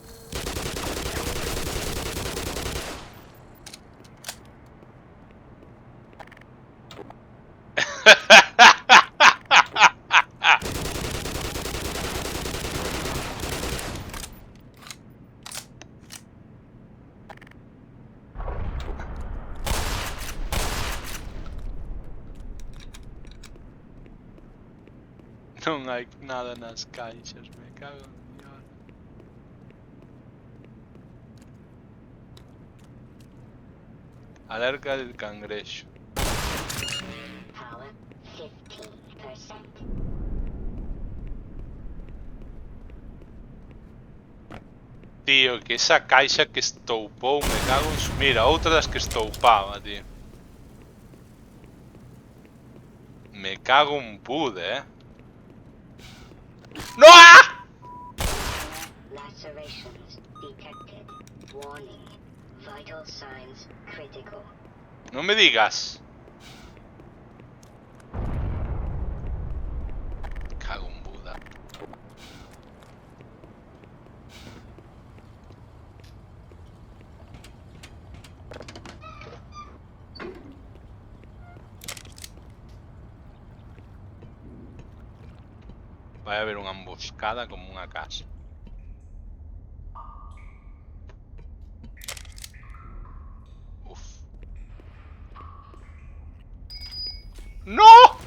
Non hai nada nas caixas, me cago en Dios. Alerta del cangrejo. Power 15%. Tío, que esa caixa que estoupou, me cago en su... Mira, outra das que estoupaba, tío. Me cago en pude, ¡No! ¡Ah! Lacerations detected. Warning. Vital signs critical. No me digas. Cago en Buda. Vai haber unha emboscada como unha casa. Uf. ¡No!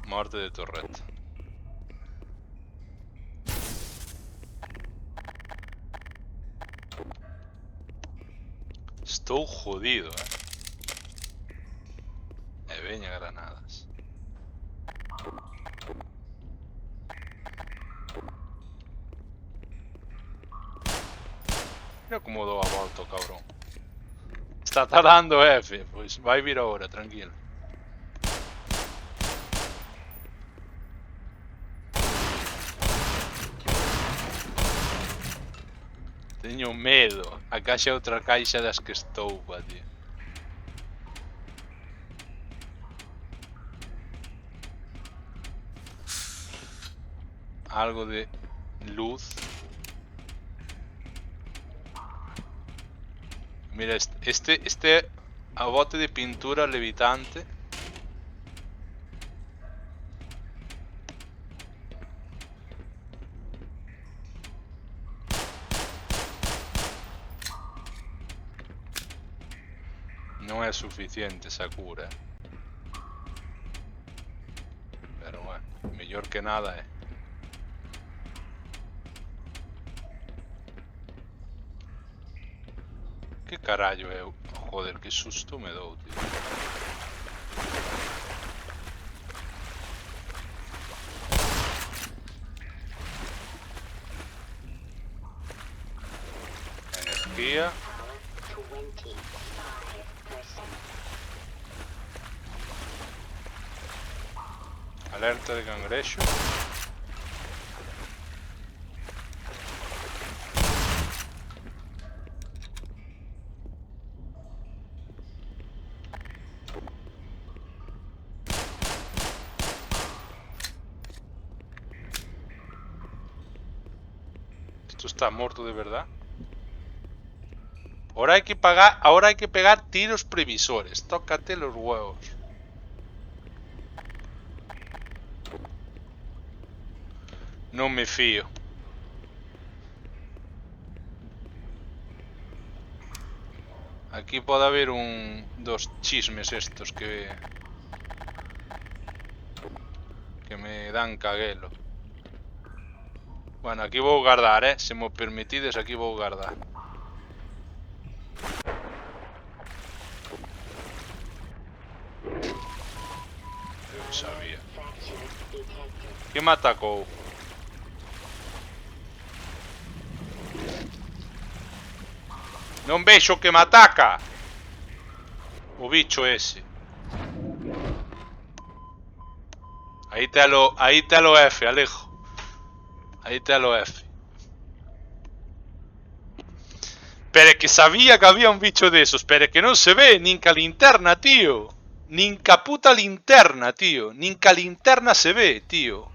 Morte de torreta. Estou jodido, E veña granadas. Mira como dou a volta o cabrón. Está tardando F, pois vai vir agora, tranquilo. Teño medo. A caixa é outra caixa das que estoupa, tío. Algo de luz. Mira, este a bote de pintura levitante. Non é suficiente esa cura. Pero bueno, mellor que nada é. Que carallo é? Joder, que susto me dou, tío. Energía. Power 25%. Alerta de cangrejo. Esto está muerto de verdad. Ahora hay que pegar tiros previsores. Tócate los huevos. No me fío. Aquí pode haber dos chismes estos que me dan caguelo. Bueno, aquí vou guardar, se mo permitides, aquí vou guardar. Eu sabía. Fracture detected. Que me atacou? Non vexo que me ataca! O bicho ese. Aí te lo F, Alejo. Aí te lo F. Pero é que sabía que había un bicho desos, pero é que non se ve nin ca linterna, tío. Nin ca puta linterna, tío. Nin ca linterna se ve, tío.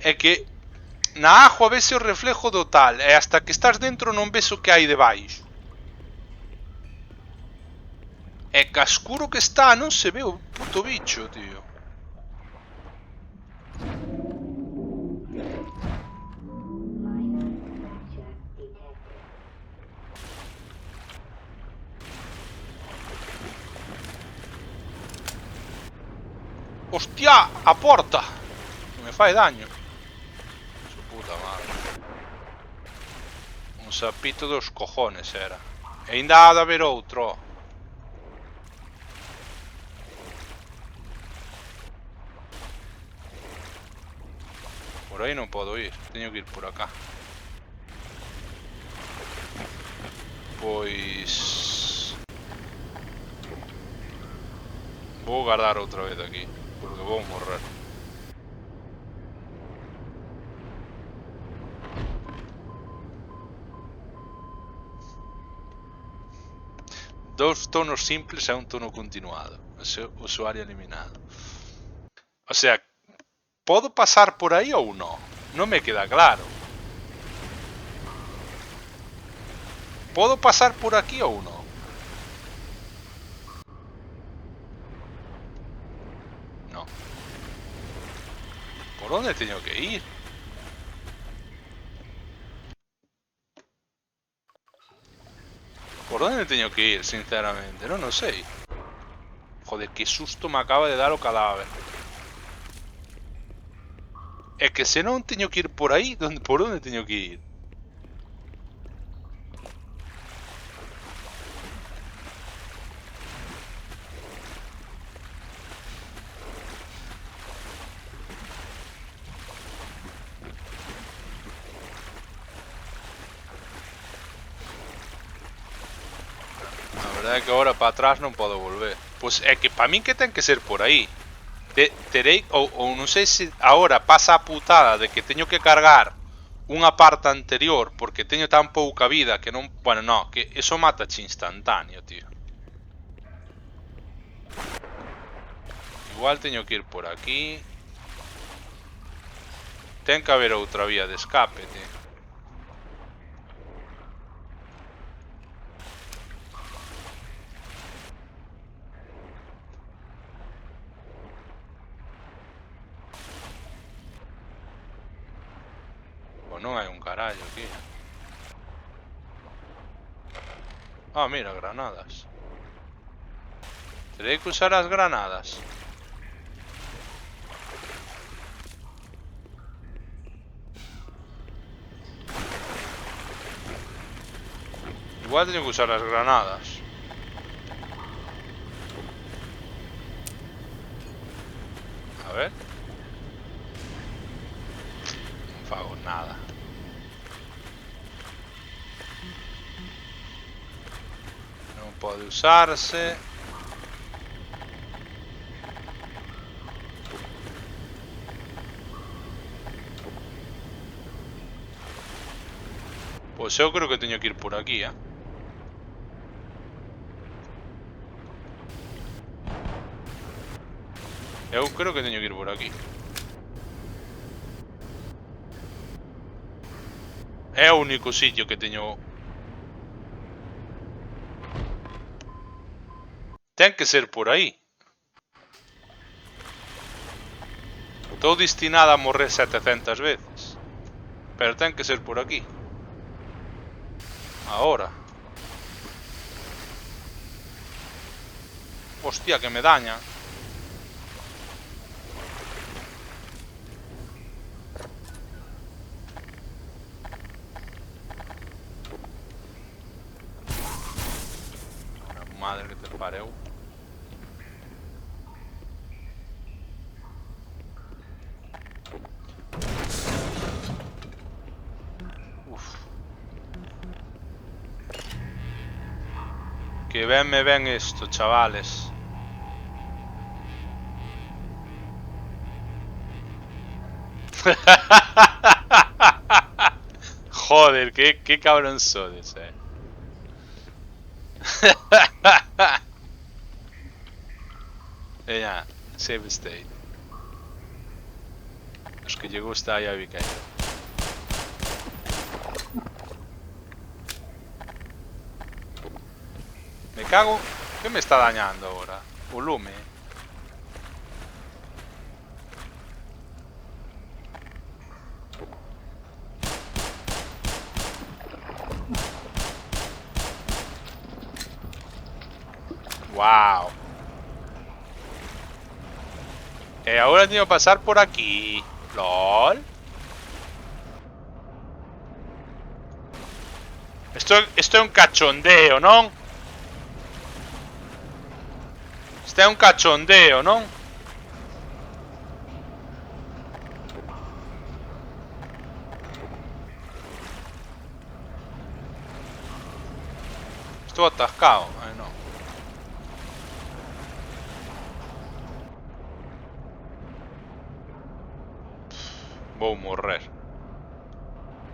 É que na agua vese o reflejo do tal, e hasta que estás dentro non ves o que hai debaixo. É que a escuro que está non se ve o puto bicho, tío. Minor fracture detected. Hostia, a porta. Non me fai daño. Su puta madre. Un sapito dos cojones era. E ainda ha de haber outro. Por aí non podo ir. Teño que ir por acá. Pois... vou guardar outra vez aquí. Porque vou morrer. Dos tonos simples e un tono continuado. Usuario eliminado. O sea, ¿podo pasar por aí ou non? Non me queda claro. ¿Podo pasar por aquí ou non? No. Por onde teño que ir? Por onde teño que ir, sinceramente? Non o sei. Joder, que susto me acaba de dar o cadáver. É que se non teño que ir por aí, por onde teño que ir? A verdade é que agora para atrás non podo volver. Pois é que para min que ten que ser por aí. Terei, ou non sei se agora pasa a putada de que teño que cargar unha parte anterior porque teño tan pouca vida que non... Bueno, no, que eso matache instantáneo, tío. Igual teño que ir por aquí. Ten que haber outra vía de escape, tío. Non hai un carallo aquí. Ah, mira, granadas. Terei que usar as granadas. Igual teño que usar as granadas. A ver. Non fago nada. Non pode usarse. Pois eu creo que teño que ir por aquí, Eu creo que teño que ir por aquí. É o único sitio que teño. Ten que ser por aí. Estou destinada a morrer 700 veces. Pero ten que ser por aquí. Ahora. Hostia, que me daña. La madre que te pareu. Uf. Que ben me ven esto, chavales. Joder, qué cabrón sodes, Ya, save state. Es que llegó esta ya vi que hay. Me cago. ¿Qué me está dañando ahora? Volumen. Wow. Ahora tengo que pasar por aquí. LOL. Esto es un cachondeo, ¿no? Esto es un cachondeo, ¿no? Estuvo atascado. Ay, no. Vou morrer.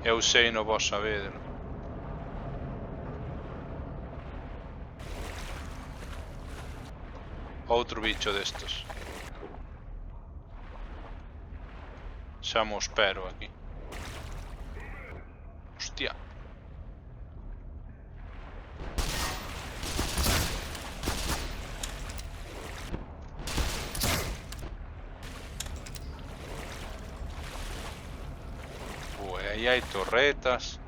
Eu sei, no vos saber. Outro bicho destos. Xa mo espero aquí. Hostia. Aí hai torretas.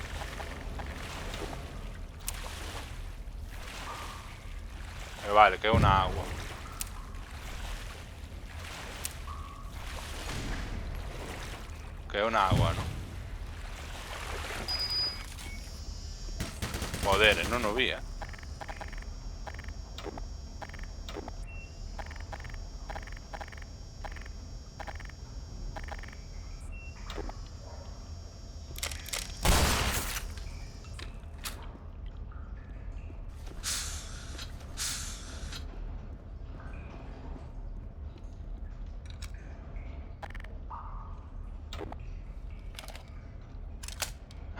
Vale, que é unha agua. Que é unha agua, ¿no? Joder, non o vía.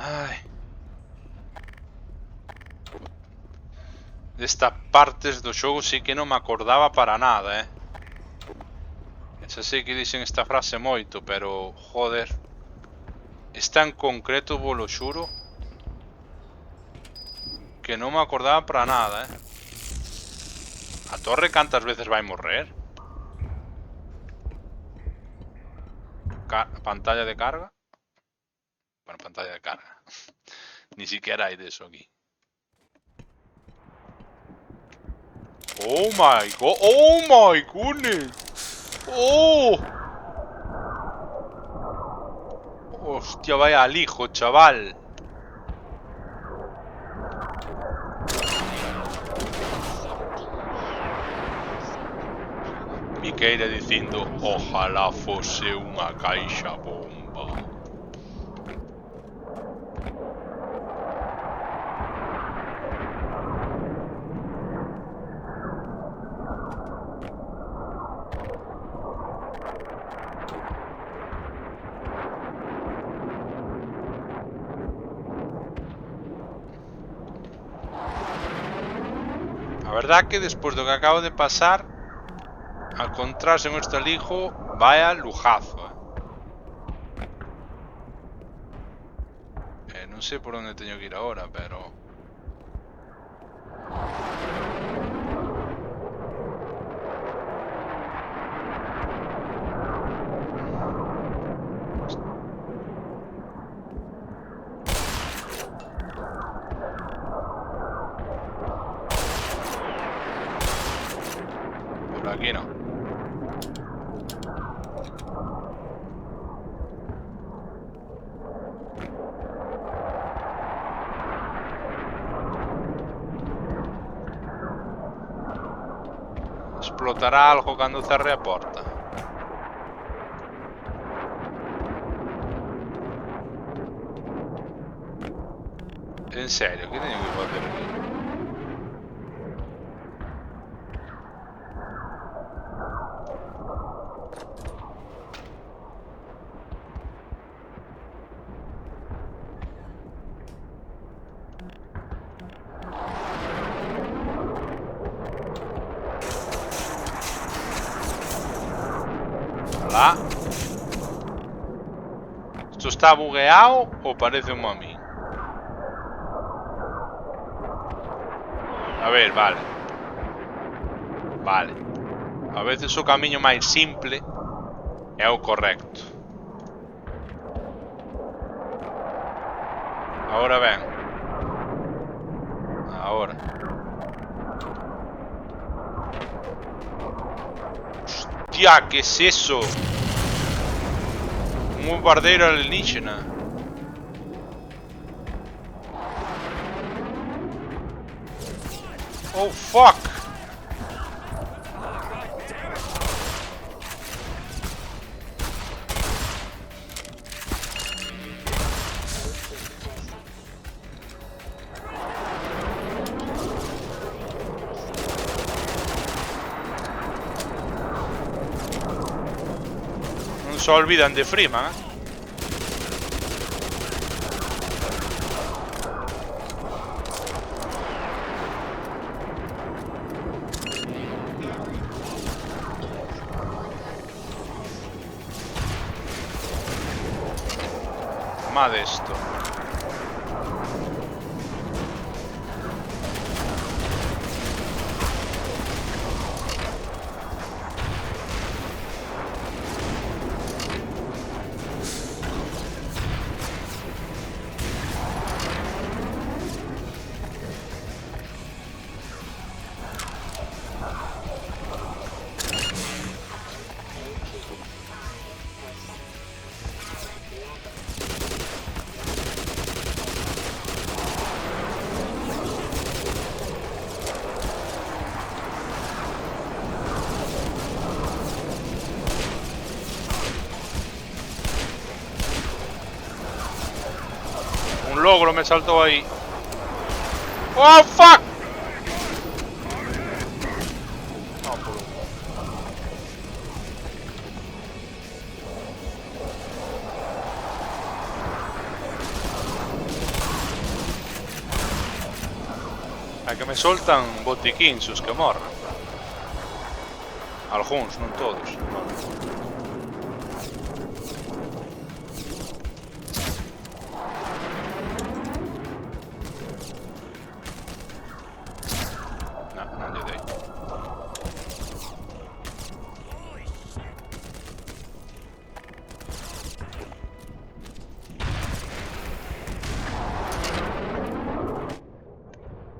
Ai. Destas partes do xogo sí que non me acordaba para nada, Xa sei que dixen esta frase moito, pero, joder. Esta en concreto, volo xuro, que non me acordaba para nada, A torre cantas veces vai morrer? Pantalla de carga. Bueno, pantalla de carga. Ni siquiera hay de eso aquí. Oh my god. Oh my goodness. Oh. Hostia, vaya al hijo, chaval. Miqueira dicindo, ojalá fose unha caixa bomba. A verdad que despois do que acabo de pasar, a encontrarse en este alijo, vaya lujazo, non sei por onde teño que ir agora, pero... aquí no. Explotará algo cando cerre a porta. En serio, que teño que facer aquí? Alá. ¿Esto está bugueado o parece un mami? A ver, vale. Vale. A veces o camiño máis simple é o correcto. Ahora ben. Ahora. Hostia, ¿qué es eso? Un bombardero alienígena. Oh, fuck. Non se olvidan de Freeman, ¿eh? Más de esto. Un logro me saltó ahí. ¡Oh, fuck! No, por... A que me soltan botiquíns os que morran. Algúns, non todos. Non lle dei.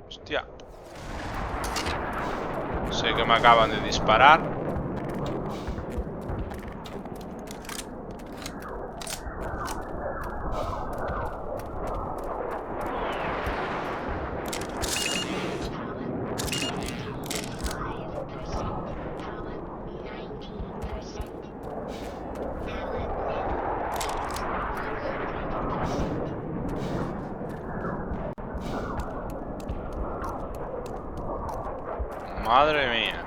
Hostia. Sé que me acaban de disparar. Madre mía.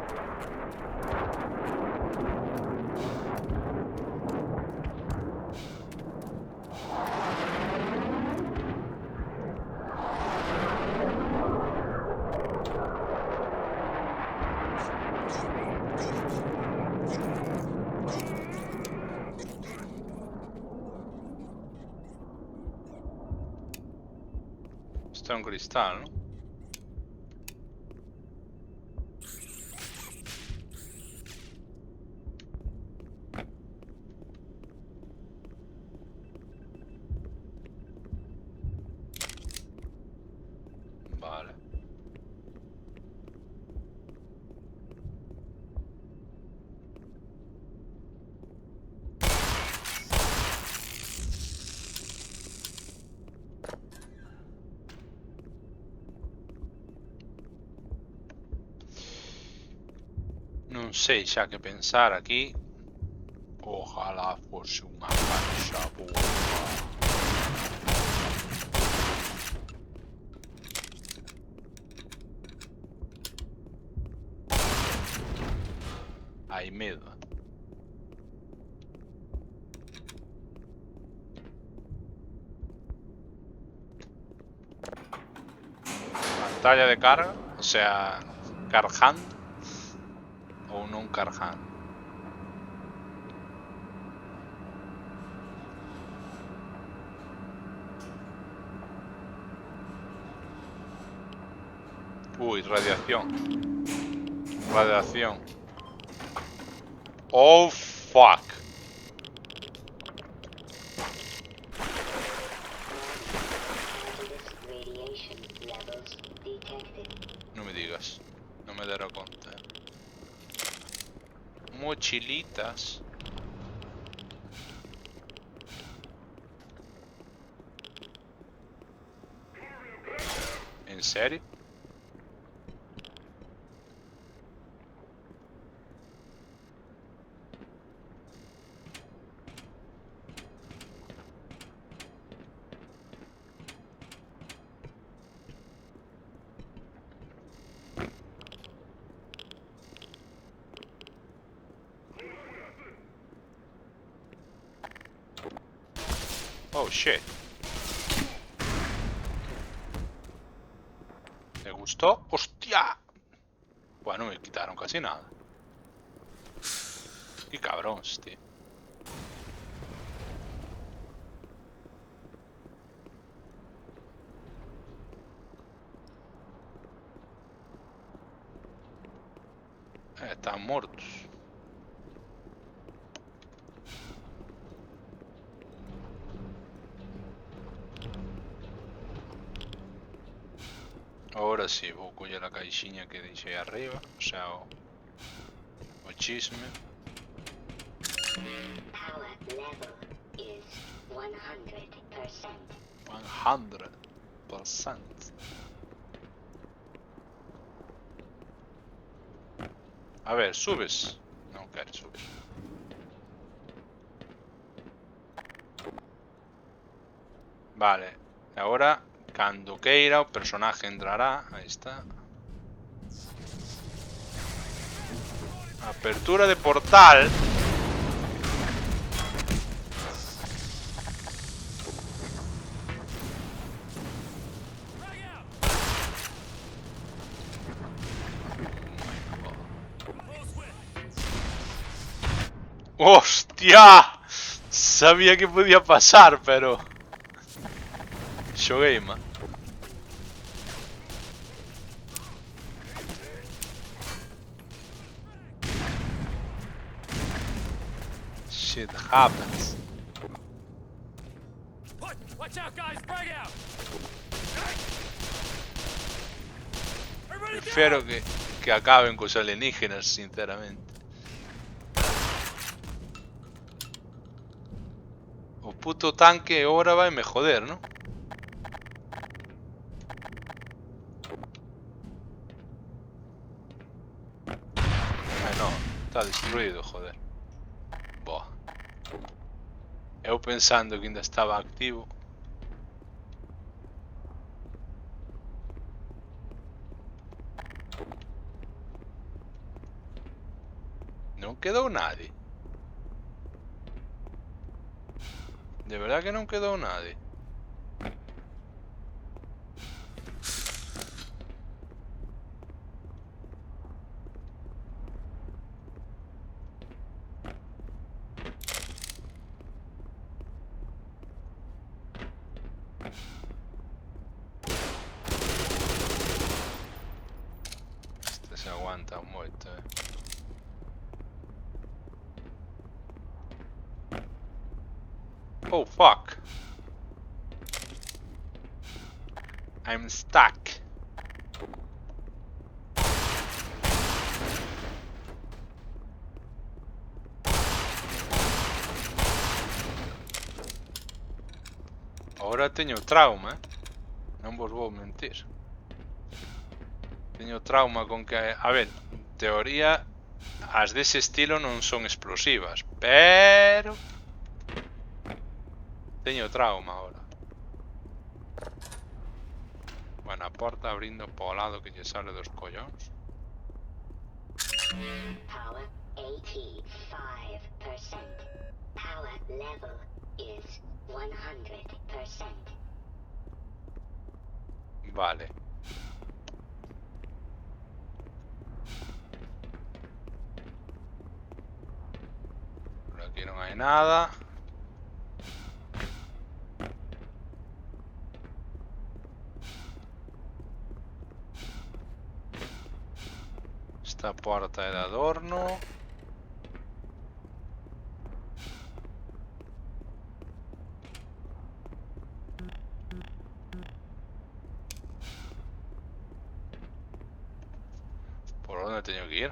Esto es un cristal, ¿no? Vale. Non sei xa que pensar aquí. Ojalá fose unha canxa boa. Hai medo. Pantalla de carga, o sea, cargando ou non cargando. Uy, radiación. Radiación. Oh, fuck. Hazardous radiation levels detected. No me digas. No me daré cuenta. Mochilitas. ¿En serio? Oh shit. ¿Te gustó? ¡Hostia! Bueno, me quitaron casi nada. Qué cabrón, tío. Están muertos. Ahora sí, vou coller a caixinha que deixei arriba, o sea, o chisme. Power level is 100%. 100%. A ver, subes. Non quero subir. Vale, agora cando queira o personaje entrará. Aí está. Apertura de portal. ¡Hostia! Sabía que podía pasar, pero... Xoguei, man. Shit happens. Watch out, guys! Frag out! Everybody Prefiero que acaben cos alienígenas, sinceramente. O puto tanque ahora vai me joder, ¿no? Ai, no, está destruído, joder. Boa. Eu pensando que ainda estaba activo. Non quedou nadie. De verdad que non quedou nadie. Este se aguanta moito, Oh fuck. I'm stuck. Ahora teño trauma, non vos vou mentir. Teño trauma con que, a ver, en teoría As dese estilo non son explosivas, pero teño trauma ahora. Bueno, a porta abrindo po lado que lle sale dos collóns. Power 85%. Power level is 100%. Vale. Por aquí non hai nada. Esta porta é de adorno. Por onde teño que ir?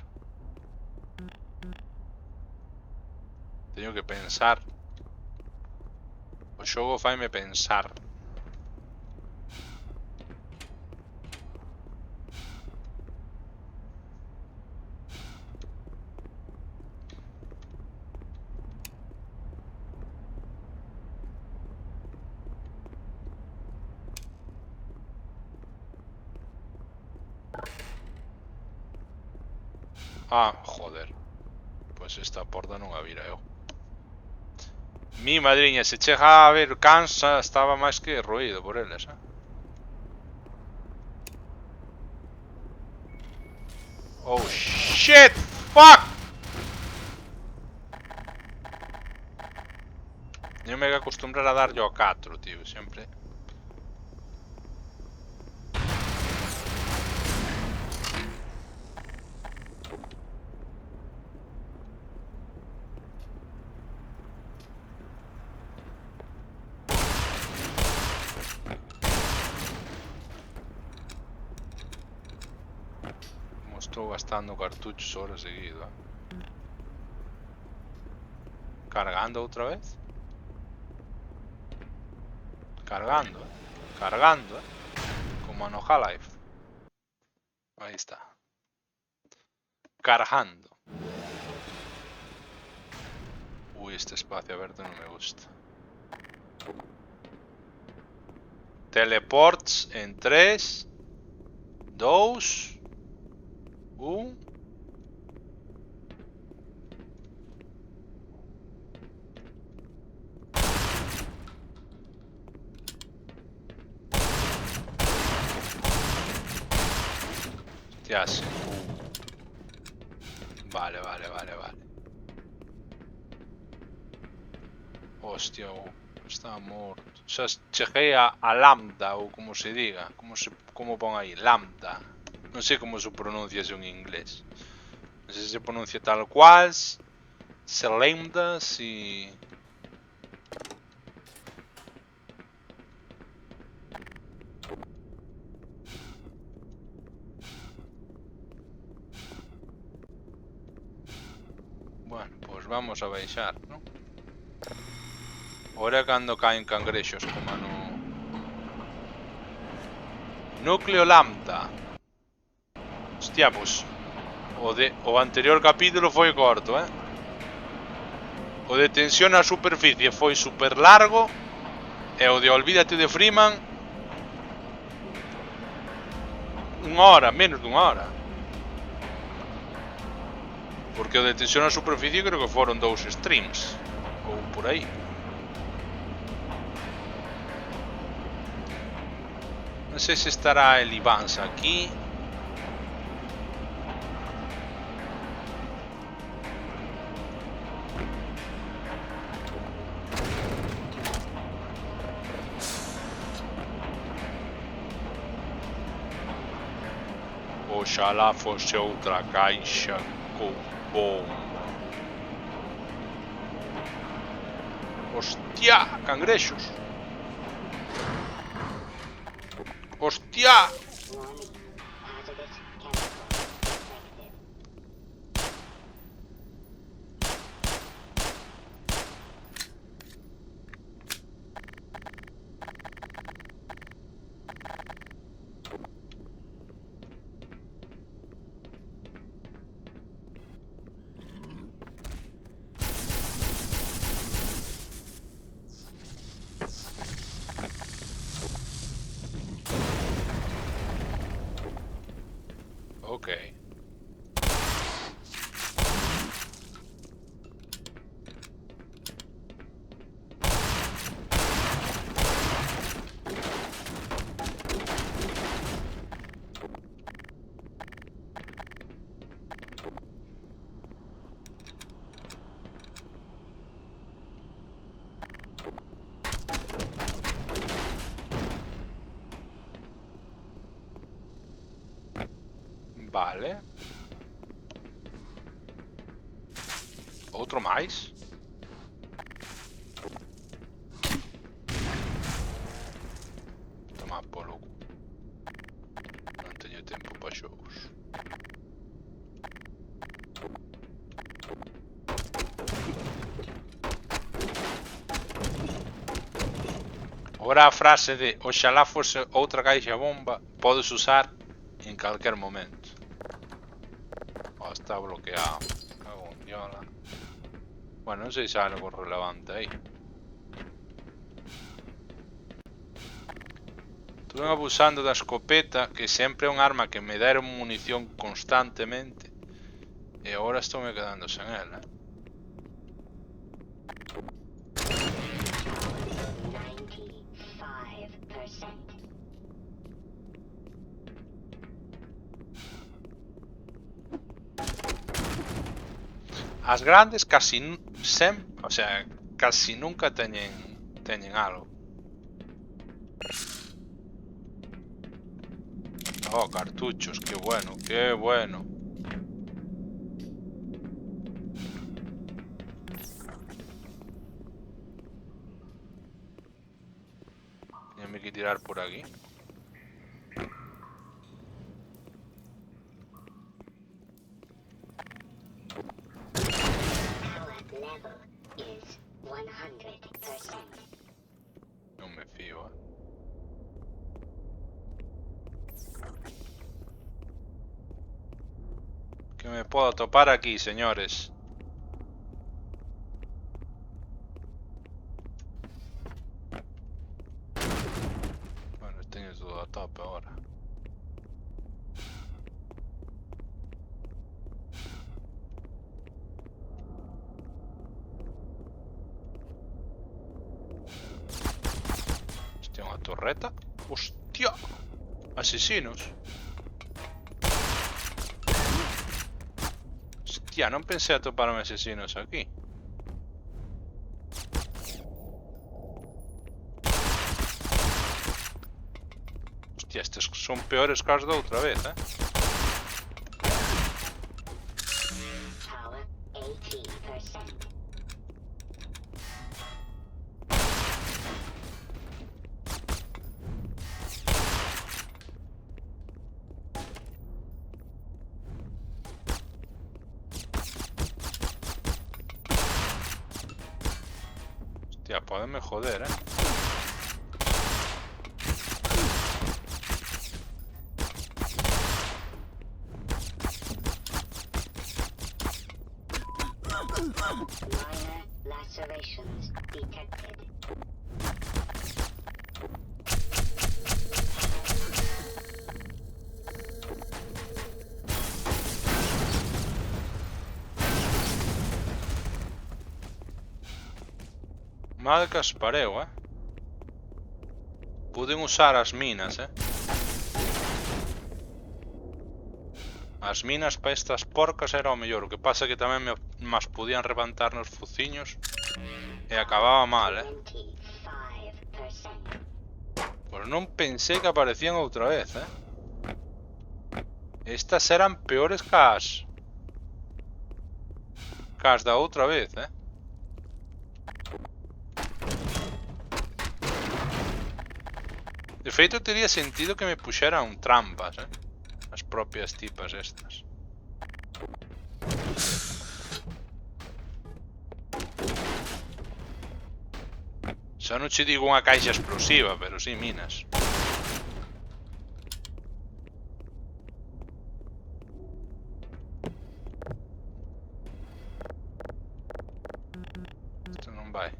Teño que pensar. O xogo faime pensar. Ah, joder. Pois esta porta non a vira eu. Mi madriña, se chega a ver cansa, estaba máis que roído por eles, eh? Oh shit! Fuck! Eu me que acostumbrar a dar yo a 4, tío, sempre. Como estou gastando cartuchos ahora seguido, eh? Cargando outra vez. Cargando, eh. Cargando, eh. Como no Half-Life. Ahí está. Cargando. Uy, este espacio abierto no me gusta. Teleports en 3, 2, 1. Ya sé. Vale. Hostia, está morto. Xa cheguei a lambda, ou como se diga. Como pon aí? Lambda. Non sei como se pronuncia eso en inglés. Non sei se se pronuncia tal cual. Se lambda, si... Bueno, pues vamos a baixar, ¿no? Ahora cando caen cangrexos como no... Núcleo lambda. Hostia, pues... O anterior capítulo foi corto, eh? O de tensión á superficie foi super largo. E o de olvídate de Freeman, 1 hora, menos de 1 hora. Porque o de tensión á superficie creo que foron 2 streams. Ou por aí. Non sei se estará el Ivans aquí. Oxalá fose outra caixa con bomba. Hostia, cangrexos. Hostia. Warning. Hazardous chemical detected. Vale. Outro máis? Toma polo cu. Non teño tempo para xogos. Agora a frase de oxalá fose outra caixa bomba podes usar en calquer momento. Oh, está bloqueado. Cago en diola. Bueno, non sei se hai algo relevante aí. Estuve abusando da escopeta, que sempre é un arma que me deron munición constantemente. E agora estou me quedando sen ela. 95%. As grandes casi o sea, casi nunca teñen algo. Oh, cartuchos, qué bueno, qué bueno. Tengo que tirar por aquí. Power level is 100%. No me fío, Que me puedo topar aquí, señores. Bueno, teño todo a tope ahora. Hostia, unha torreta. Hostia. Asesinos. Hostia, non pensé atoparme asesinos aquí. Hostia, estes son peores que as da outra vez, Power 80%. Hostia, pódenme joder, Minor lacerations detected. Mal que as pareu, Puden usar as minas, As minas para estas porcas era o mellor. O que pasa que tamén mas podían reventar nos fociños e acababa mal, 25%. Pois non pensei que aparecían outra vez, Estas eran peores que as da outra vez, De feito, tería sentido que me puxeran trampas, As propias tipas estas. Xa non che digo unha caixa explosiva, pero si minas. Isto non vai.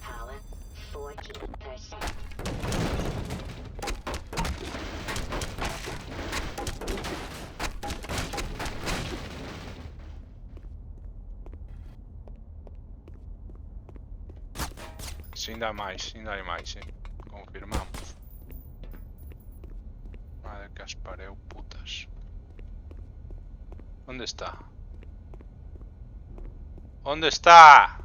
Power 40%. Si ainda hai máis, Confirmamos. Madre que as pareu, putas. Onde está? Onde está?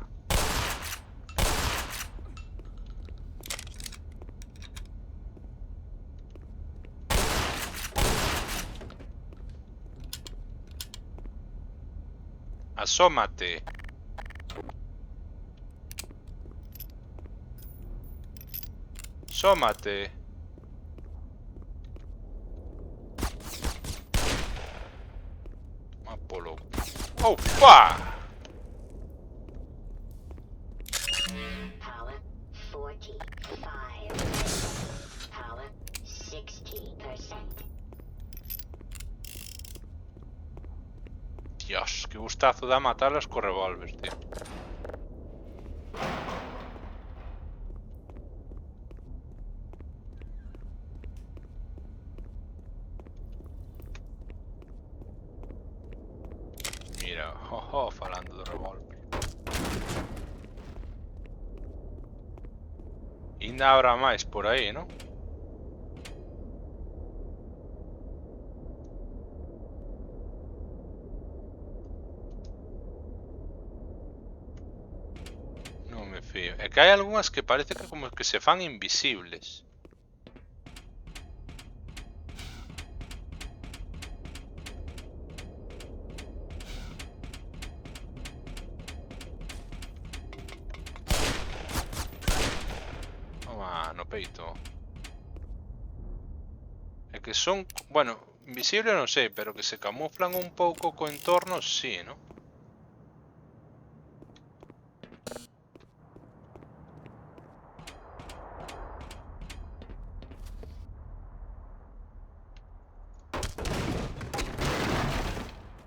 Asómate. Asómate. Apolo. ¡Opa! Power 45. Power 60%. Dios, qué gustazo da matarlas con revólver, tío. Mira, falando do revólver. Ainda habrá máis por aí, non? Non me fío. É que hai algunhas que parece que como que se fan invisibles. Toma, no peito. É que son, bueno, invisible non sei, pero que se camuflan un pouco co entorno, sí, non?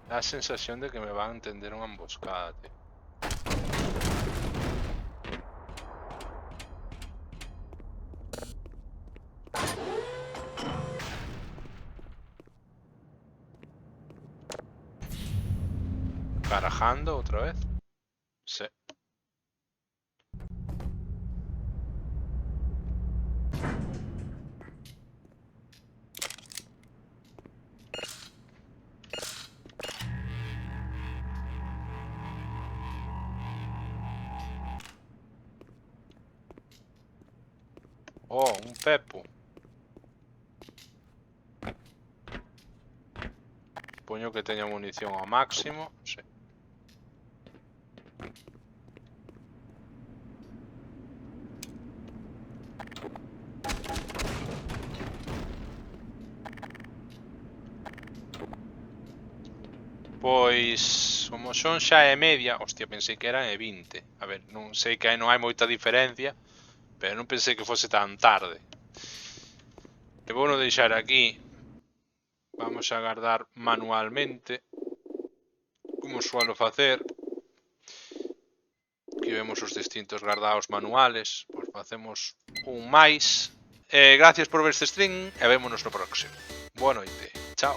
Dá a sensación de que me van a entender unha emboscada, tío. Carajando outra vez. Sí. Oh, un pepo. Supoño que teña munición ao máximo. Sí. Pois, como son xa é media, hostia, pensei que eran e 20. A ver, non sei que non hai moita diferencia, pero non pensei que fose tan tarde. E vou non deixar aquí. Vamos a guardar manualmente, como suelo facer. Aquí vemos os distintos guardaos manuales. Pois facemos un máis. Gracias por ver este stream e vémonos no próximo. Boa noite. Chao.